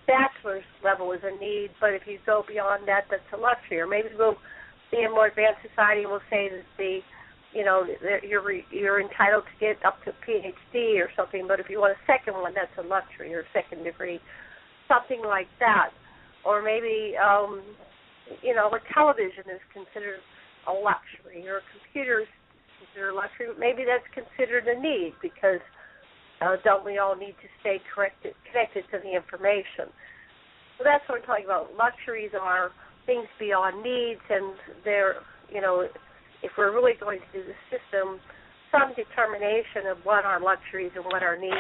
bachelor's level is a need, but if you go beyond that, that's a luxury. Or maybe we'll be a more advanced society and we'll say that you're entitled to get up to a PhD or something, but if you want a second one, that's a luxury, or a second degree, something like that. Or maybe, a television is considered a luxury, or a computer is considered a luxury, but maybe that's considered a need because don't we all need to stay connected to the information? So that's what we're talking about. Luxuries are things beyond needs, and they're, if we're really going to do the system, some determination of what are luxuries and what are needs.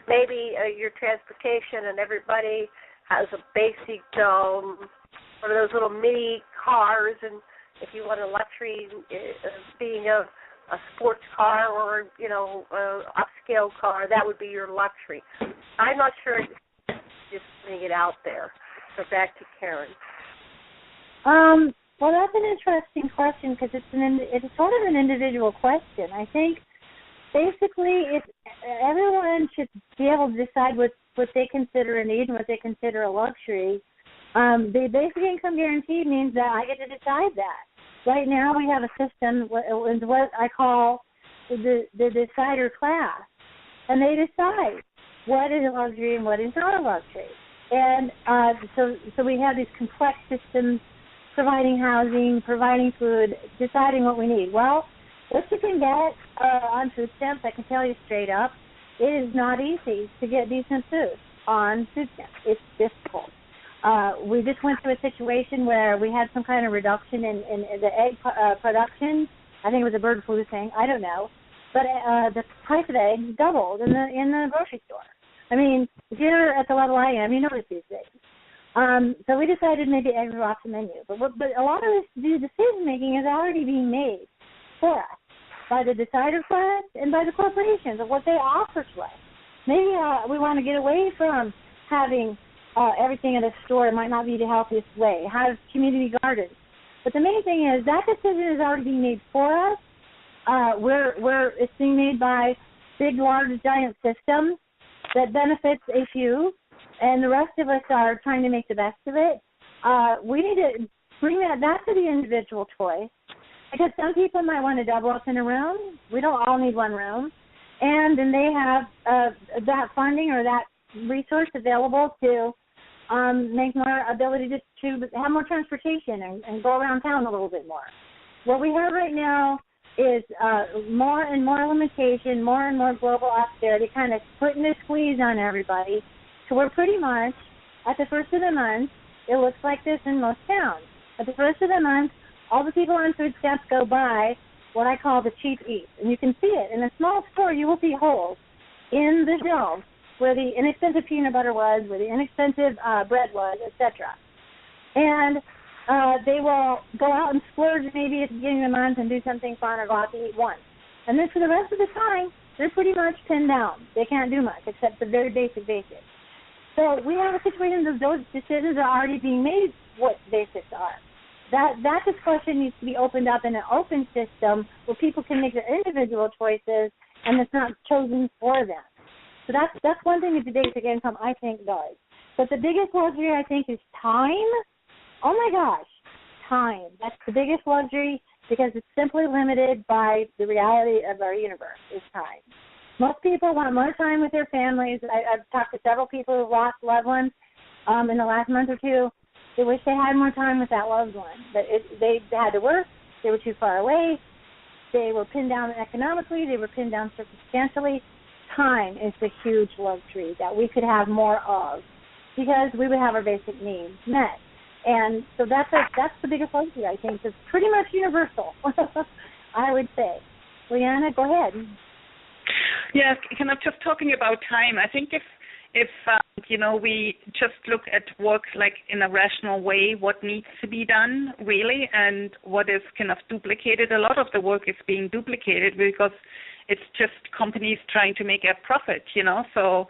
Maybe your transportation, and everybody has a basic, one of those little mini cars, and if you want a luxury being a sports car or, upscale car, that would be your luxury. I'm not sure, just putting it out there. So back to Karen. Well, that's an interesting question because it's sort of an individual question. I think basically if everyone should be able to decide what they consider a need and what they consider a luxury. The basic income guarantee means that I get to decide that. Right now we have a system, what I call the decider class, and they decide what is a luxury and what is not a luxury. And so we have these complex systems providing housing, providing food, deciding what we need. Well, what you can get on food stamps, I can tell you straight up, it is not easy to get decent food on food stamps. It's difficult. We just went through a situation where we had some kind of reduction in the egg production. I think it was a bird flu thing. I don't know. But the price of eggs doubled in the grocery store. I mean, if you're at the level I am, you notice these things. So we decided maybe eggs were off the menu. But a lot of this decision-making is already being made for us by the decider class and by the corporations of what they offer to us. Maybe we want to get away from having everything in a store. It might not be the healthiest way. Have community gardens. But the main thing is that decision is already being made for us. It's being made by big, large, giant systems that benefits a few, and the rest of us are trying to make the best of it. We need to bring that back to the individual choice, because some people might want to double up in a room. We don't all need one room. And then they have that funding or that resource available to make more ability to have more transportation and go around town a little bit more. What we have right now is more and more limitation, more and more global austerity, kind of putting a squeeze on everybody. So we're pretty much, at the first of the month, it looks like this in most towns. At the first of the month, all the people on food stamps go buy what I call the cheap eats. And you can see it. In a small store, you will see holes in the shelves where the inexpensive peanut butter was, where the inexpensive bread was, etc. And they will go out and splurge maybe at the beginning of the month and do something fun or go out to eat once. And then for the rest of the time, they're pretty much pinned down. They can't do much except the very basics. So we have a situation that those decisions are already being made what basics are. That discussion needs to be opened up in an open system where people can make their individual choices and it's not chosen for them. So that's one thing that the basic income, I think, does. But the biggest luxury, I think, is time. Oh, my gosh, time. That's the biggest luxury because it's simply limited by the reality of our universe is time. Most people want more time with their families. I've talked to several people who lost loved ones in the last month or two. They wish they had more time with that loved one. But they had to work. They were too far away. They were pinned down economically. They were pinned down circumstantially. Time is the huge luxury that we could have more of because we would have our basic needs met. And so that's the biggest luxury, I think. It's pretty much universal, I would say. Liane, go ahead. Yeah, kind of just talking about time, I think if we just look at work like in a rational way, what needs to be done really and what is kind of duplicated, a lot of the work is being duplicated because it's just companies trying to make a profit, so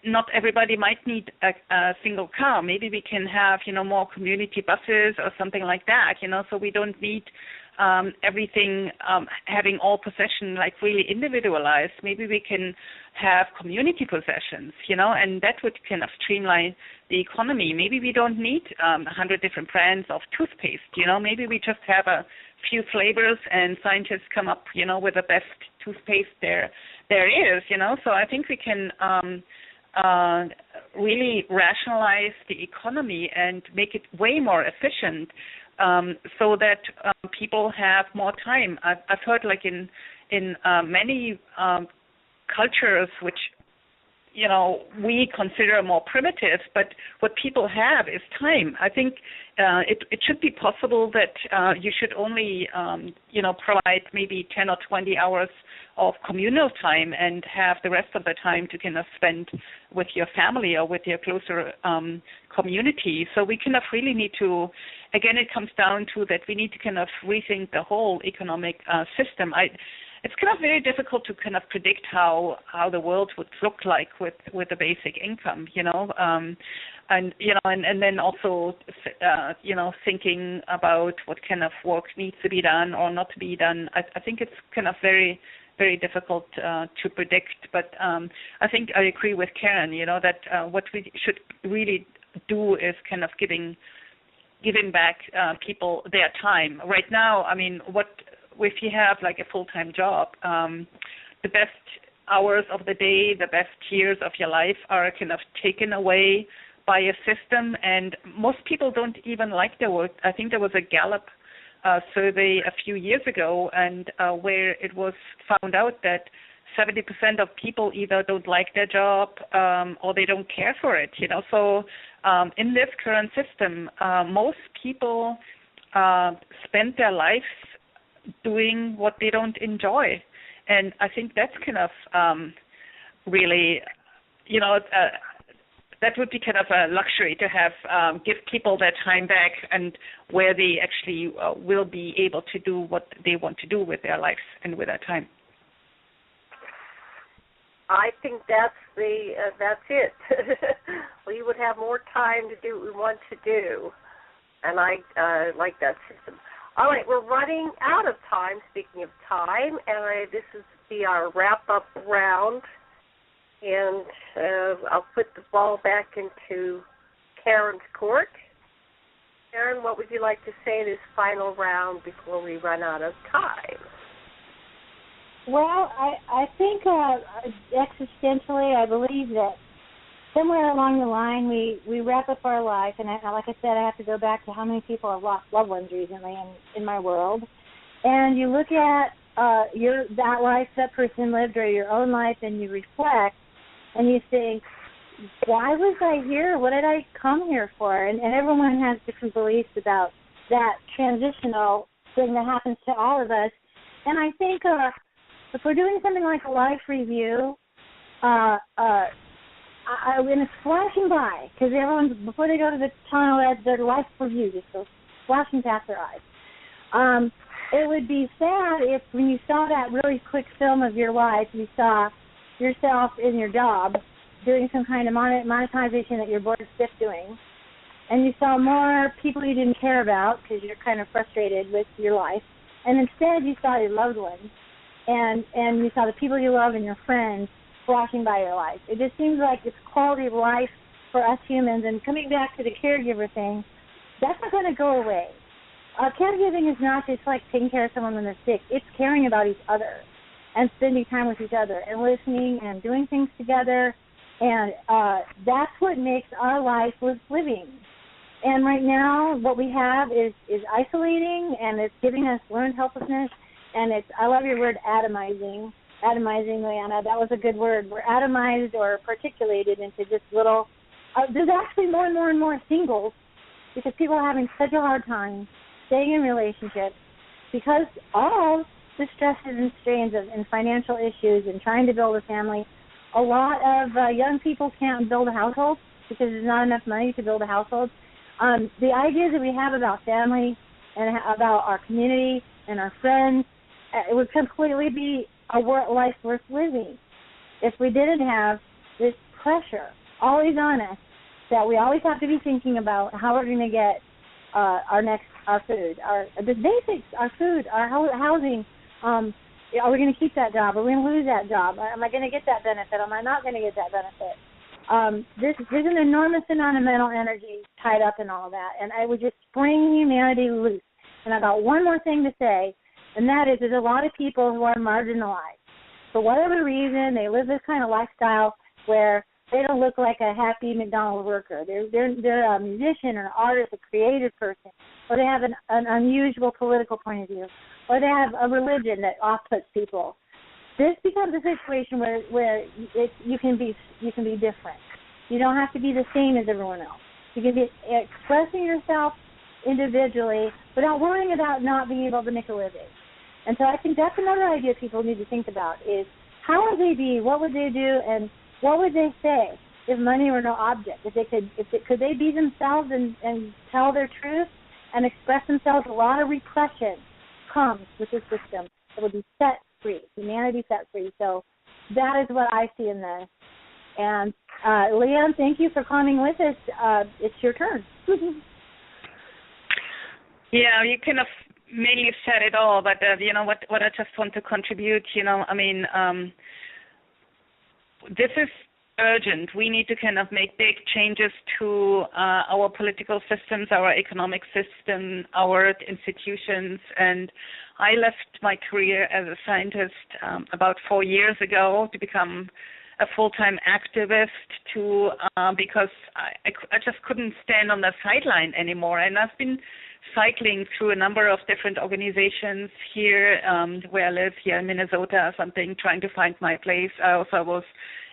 not everybody might need a single car. Maybe we can have, more community buses or something like that, so we don't need everything having all possession like really individualized. Maybe we can have community possessions, and that would kind of streamline the economy. Maybe we don't need 100 different brands of toothpaste, maybe we just have a few flavors and scientists come up, with the best toothpaste there is, So I think we can really rationalize the economy and make it way more efficient so that people have more time. I've heard like in many cultures which, we consider more primitive, but what people have is time. I think it should be possible that you should only, provide maybe 10 or 20 hours of communal time and have the rest of the time to kind of spend with your family or with your closer community. So we kind of really need to, again, it comes down to that we need to kind of rethink the whole economic system. It's kind of very difficult to kind of predict how the world would look like with the basic income, and then also, thinking about what kind of work needs to be done or not to be done. I think it's kind of very, very difficult to predict. But I think I agree with Karen, that what we should really do is kind of giving back people their time. Right now, I mean, if you have like a full-time job, the best hours of the day, the best years of your life are kind of taken away by a system, and most people don't even like their work. I think there was a Gallup survey a few years ago, and where it was found out that 70% of people either don't like their job or they don't care for it. So in this current system, most people spend their lives doing what they don't enjoy, and I think that's kind of really, that would be kind of a luxury to have, give people their time back, and where they actually will be able to do what they want to do with their lives and with their time. I think that's it. We would have more time to do what we want to do, and I like that system. All right, we're running out of time, speaking of time, and this is our wrap-up round, and I'll put the ball back into Karen's court. Karen, what would you like to say this final round before we run out of time? Well, I think existentially, I believe that somewhere along the line we wrap up our life, and like I said, I have to go back to how many people have lost loved ones recently in my world, and you look at that life that person lived or your own life, and you reflect, and you think, why was I here? What did I come here for? And everyone has different beliefs about that transitional thing that happens to all of us, and I think if we're doing something like a life review, when it's flashing by, because everyone, before they go to the tunnel, their life review just goes flashing past their eyes. It would be sad if when you saw that really quick film of your life, you saw yourself in your job doing some kind of monetization that your board stiff doing, and you saw more people you didn't care about because you're kind of frustrated with your life, and instead you saw your loved ones, and you saw the people you love and your friends flashing by your life. It just seems like it's quality of life for us humans, and coming back to the caregiver thing, that's not going to go away. Caregiving is not just like taking care of someone when they're sick. It's caring about each other and spending time with each other and listening and doing things together, and that's what makes our life worth living. And right now what we have is isolating, and it's giving us learned helplessness, and I love your word atomizing, Liane. That was a good word. We're atomized or particulated into just little, there's actually more and more and more singles because people are having such a hard time staying in relationships because of the stresses and strains and financial issues and trying to build a family. A lot of young people can't build a household because there's not enough money to build a household. The ideas that we have about family and about our community and our friends, it would completely be a life worth living if we didn't have this pressure always on us that we always have to be thinking about how we're going to get our food, the basics, our food, our housing. Are we going to keep that job? Are we going to lose that job? Am I going to get that benefit? Am I not going to get that benefit? There's an enormous amount of mental energy tied up in all that, and I would just bring humanity loose. And I got one more thing to say, and that is there's a lot of people who are marginalized. For whatever reason, they live this kind of lifestyle where they don't look like a happy McDonald's worker. They're a musician, or an artist, a creative person, or they have an unusual political point of view, or they have a religion that off-puts people. This becomes a situation where you can be different. You don't have to be the same as everyone else. You can be expressing yourself individually without worrying about not being able to make a living. And so I think that's another idea people need to think about is how would they be, what would they do, and what would they say if money were no object? Could they be themselves and tell their truth and express themselves? A lot of repression comes with this system. It would be set free, humanity set free. So that is what I see in this. And Liane, thank you for coming with us. It's your turn. Yeah, you kind of mainly said it all, but what I just want to contribute, this is urgent. We need to kind of make big changes to our political systems, our economic system, our institutions. And I left my career as a scientist about 4 years ago to become a full-time activist to because I just couldn't stand on the sideline anymore. And I've been cycling through a number of different organizations here where I live, here in Minnesota or something, trying to find my place. I also was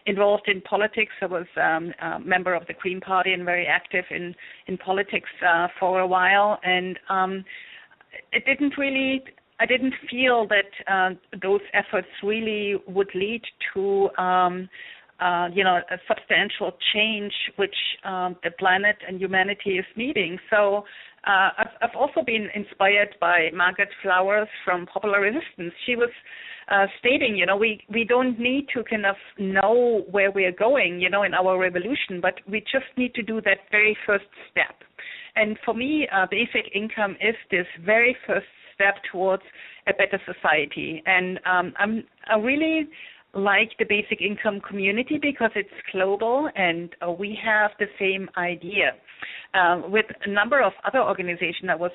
involved in politics. I was a member of the Green Party and very active in politics for a while. And I didn't feel that those efforts really would lead to a substantial change which the planet and humanity is needing. So I've also been inspired by Margaret Flowers from Popular Resistance. She was stating, we don't need to kind of know where we're going, in our revolution, but we just need to do that very first step. And for me, basic income is this very first step towards a better society. And I really like the basic income community because it's global and we have the same idea. With a number of other organizations I was,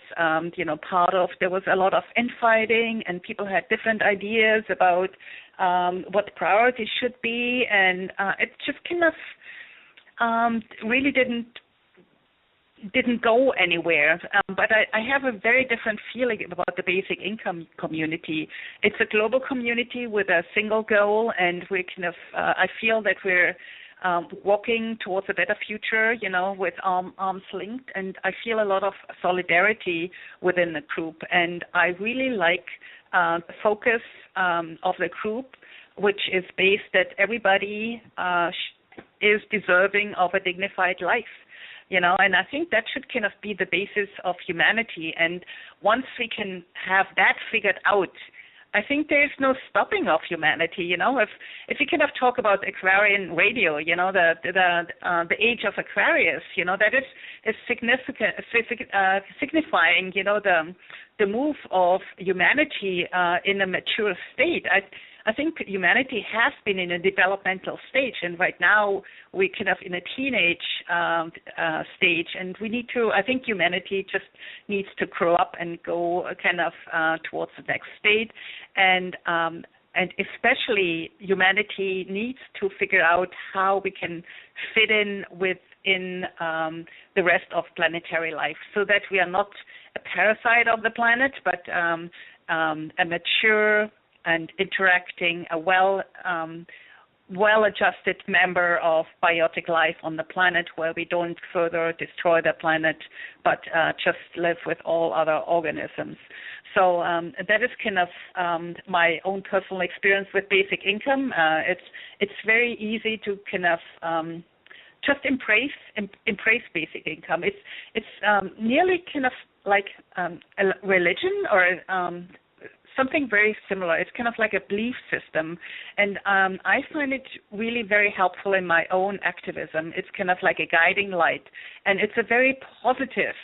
part of, there was a lot of infighting and people had different ideas about what the priorities should be, and it just kind of really didn't go anywhere. But I have a very different feeling about the basic income community. It's a global community with a single goal, and we kind of I feel that we're walking towards a better future, with arms linked, and I feel a lot of solidarity within the group. And I really like the focus of the group, which is based that everybody is deserving of a dignified life. And I think that should kind of be the basis of humanity. And once we can have that figured out, I think there's no stopping of humanity. If you kind of talk about Aquarian Radio, the age of Aquarius, that is significant, signifying, the move of humanity in a mature state. I think humanity has been in a developmental stage, and right now we're kind of in a teenage stage, and I think humanity just needs to grow up and go kind of towards the next state, and especially humanity needs to figure out how we can fit in within the rest of planetary life, so that we are not a parasite of the planet, but a mature and interacting, a well-adjusted member of biotic life on the planet, where we don't further destroy the planet, but just live with all other organisms. So that is kind of my own personal experience with basic income. It's very easy to kind of just embrace basic income. It's nearly kind of like a religion or something very similar. It's kind of like a belief system, and I find it really very helpful in my own activism. It's kind of like a guiding light, and it's a very positive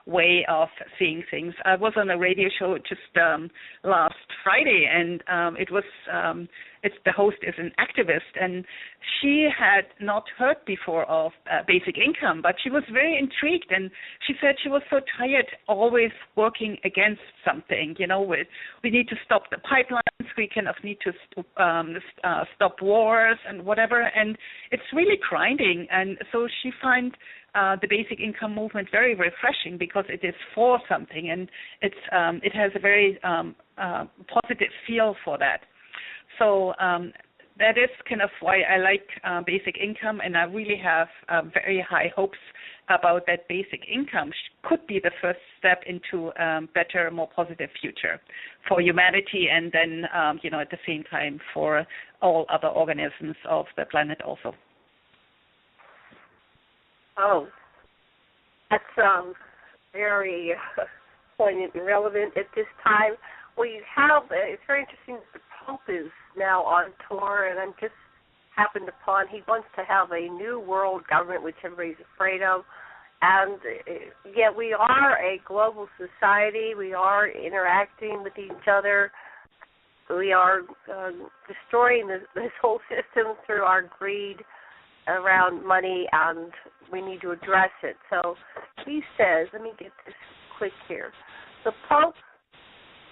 way of seeing things. I was on a radio show just last Friday, and the host is an activist, and she had not heard before of basic income, but she was very intrigued, and she said she was so tired always working against something. We need to stop the pipelines, we kind of need to stop wars and whatever, and it's really grinding. And so she finds the basic income movement very refreshing because it is for something, and it has a very positive feel for that. So that is kind of why I like basic income, and I really have very high hopes about that basic income could be the first step into a better, more positive future for humanity, and then, at the same time for all other organisms of the planet also. Oh, that's very poignant and relevant at this time. It's very interesting that the Pope is now on tour, and I'm just happened upon, he wants to have a new world government, which everybody's afraid of. And yet we are a global society. We are interacting with each other. We are destroying this whole system through our greed around money, and we need to address it. So he says, let me get this quick here. The Pope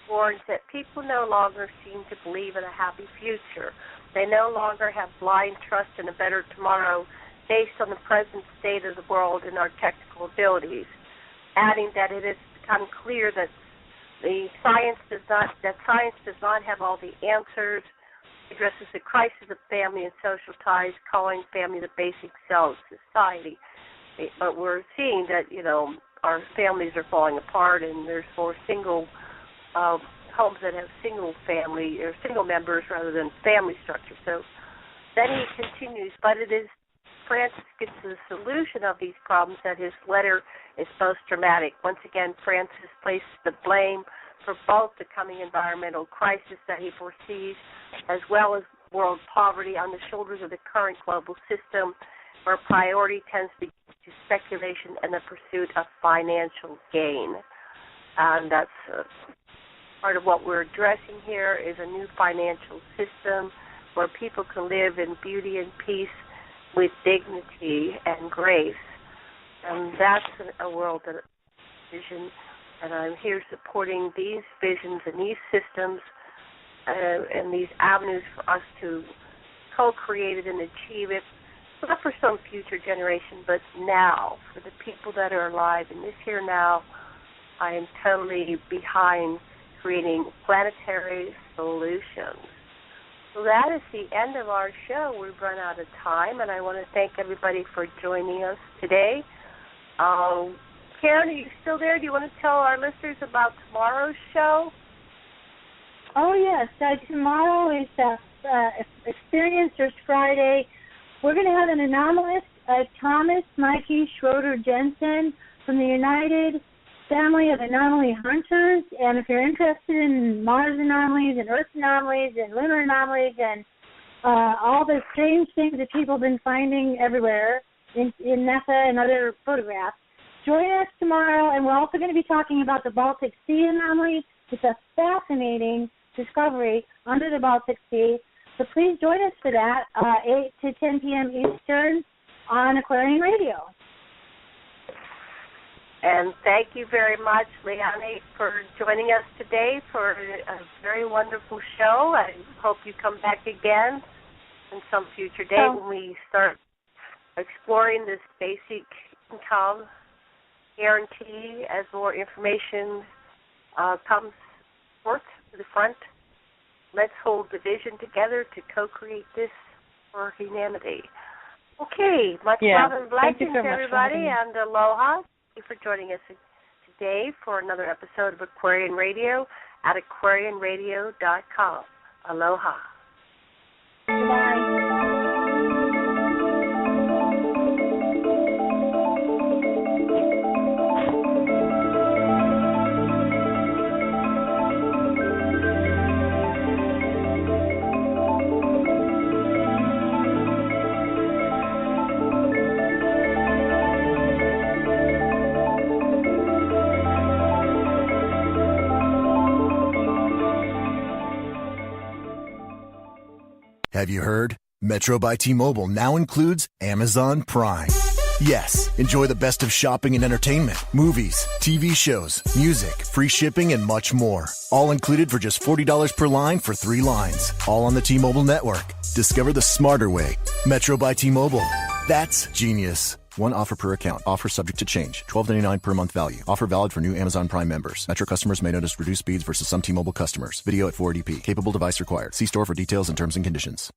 warns that people no longer seem to believe in a happy future. They no longer have blind trust in a better tomorrow based on the present state of the world and our technical abilities, adding that it has become clear that science does not have all the answers. It addresses the crisis of family and social ties, calling family the basic cell of society. But we're seeing that, our families are falling apart, and there's more single homes that have single family or single members rather than family structure. So then he continues, but it is Francis gets to the solution of these problems that his letter is most dramatic. Once again, Francis places the blame for both the coming environmental crisis that he foresees as well as world poverty on the shoulders of the current global system, where priority tends to be to speculation and the pursuit of financial gain. And that's part of what we're addressing here is a new financial system where people can live in beauty and peace with dignity and grace. And that's a world that vision, and I'm here supporting these visions and these systems and these avenues for us to co-create it and achieve it, not for some future generation, but now, for the people that are alive in this here now. I am totally behind creating planetary solutions. So that is the end of our show. We've run out of time, and I want to thank everybody for joining us today. Karen, are you still there? Do you want to tell our listeners about tomorrow's show? Oh, yes. Tomorrow is Experiencers Friday. We're going to have an anomalist, Thomas Mikey Schroeder Jensen from the United Family of Anomaly Hunters. And if you're interested in Mars anomalies and Earth anomalies and lunar anomalies and all the strange things that people have been finding everywhere in NASA and other photographs, join us tomorrow. And we're also going to be talking about the Baltic Sea anomaly. It's a fascinating discovery under the Baltic Sea. So please join us for that, 8 to 10 p.m. Eastern on Aquarian Radio. And thank you very much, Liane, for joining us today for a very wonderful show. I hope you come back again in some future date when we start exploring this basic income guarantee as more information comes forth to the front. Let's hold the vision together to co-create this for humanity. Okay, much love and blessings, everybody, and aloha. Thank you for joining us today for another episode of Aquarian Radio at aquarianradio.com. Aloha. Bye. Have you heard? Metro by T-Mobile now includes Amazon Prime. Yes, enjoy the best of shopping and entertainment, movies, TV shows, music, free shipping, and much more. All included for just $40 per line for 3 lines. All on the T-Mobile network. Discover the smarter way. Metro by T-Mobile. That's genius. One offer per account. Offer subject to change. $12.99 per month value. Offer valid for new Amazon Prime members. Metro customers may notice reduced speeds versus some T-Mobile customers. Video at 480p. Capable device required. See store for details and terms and conditions.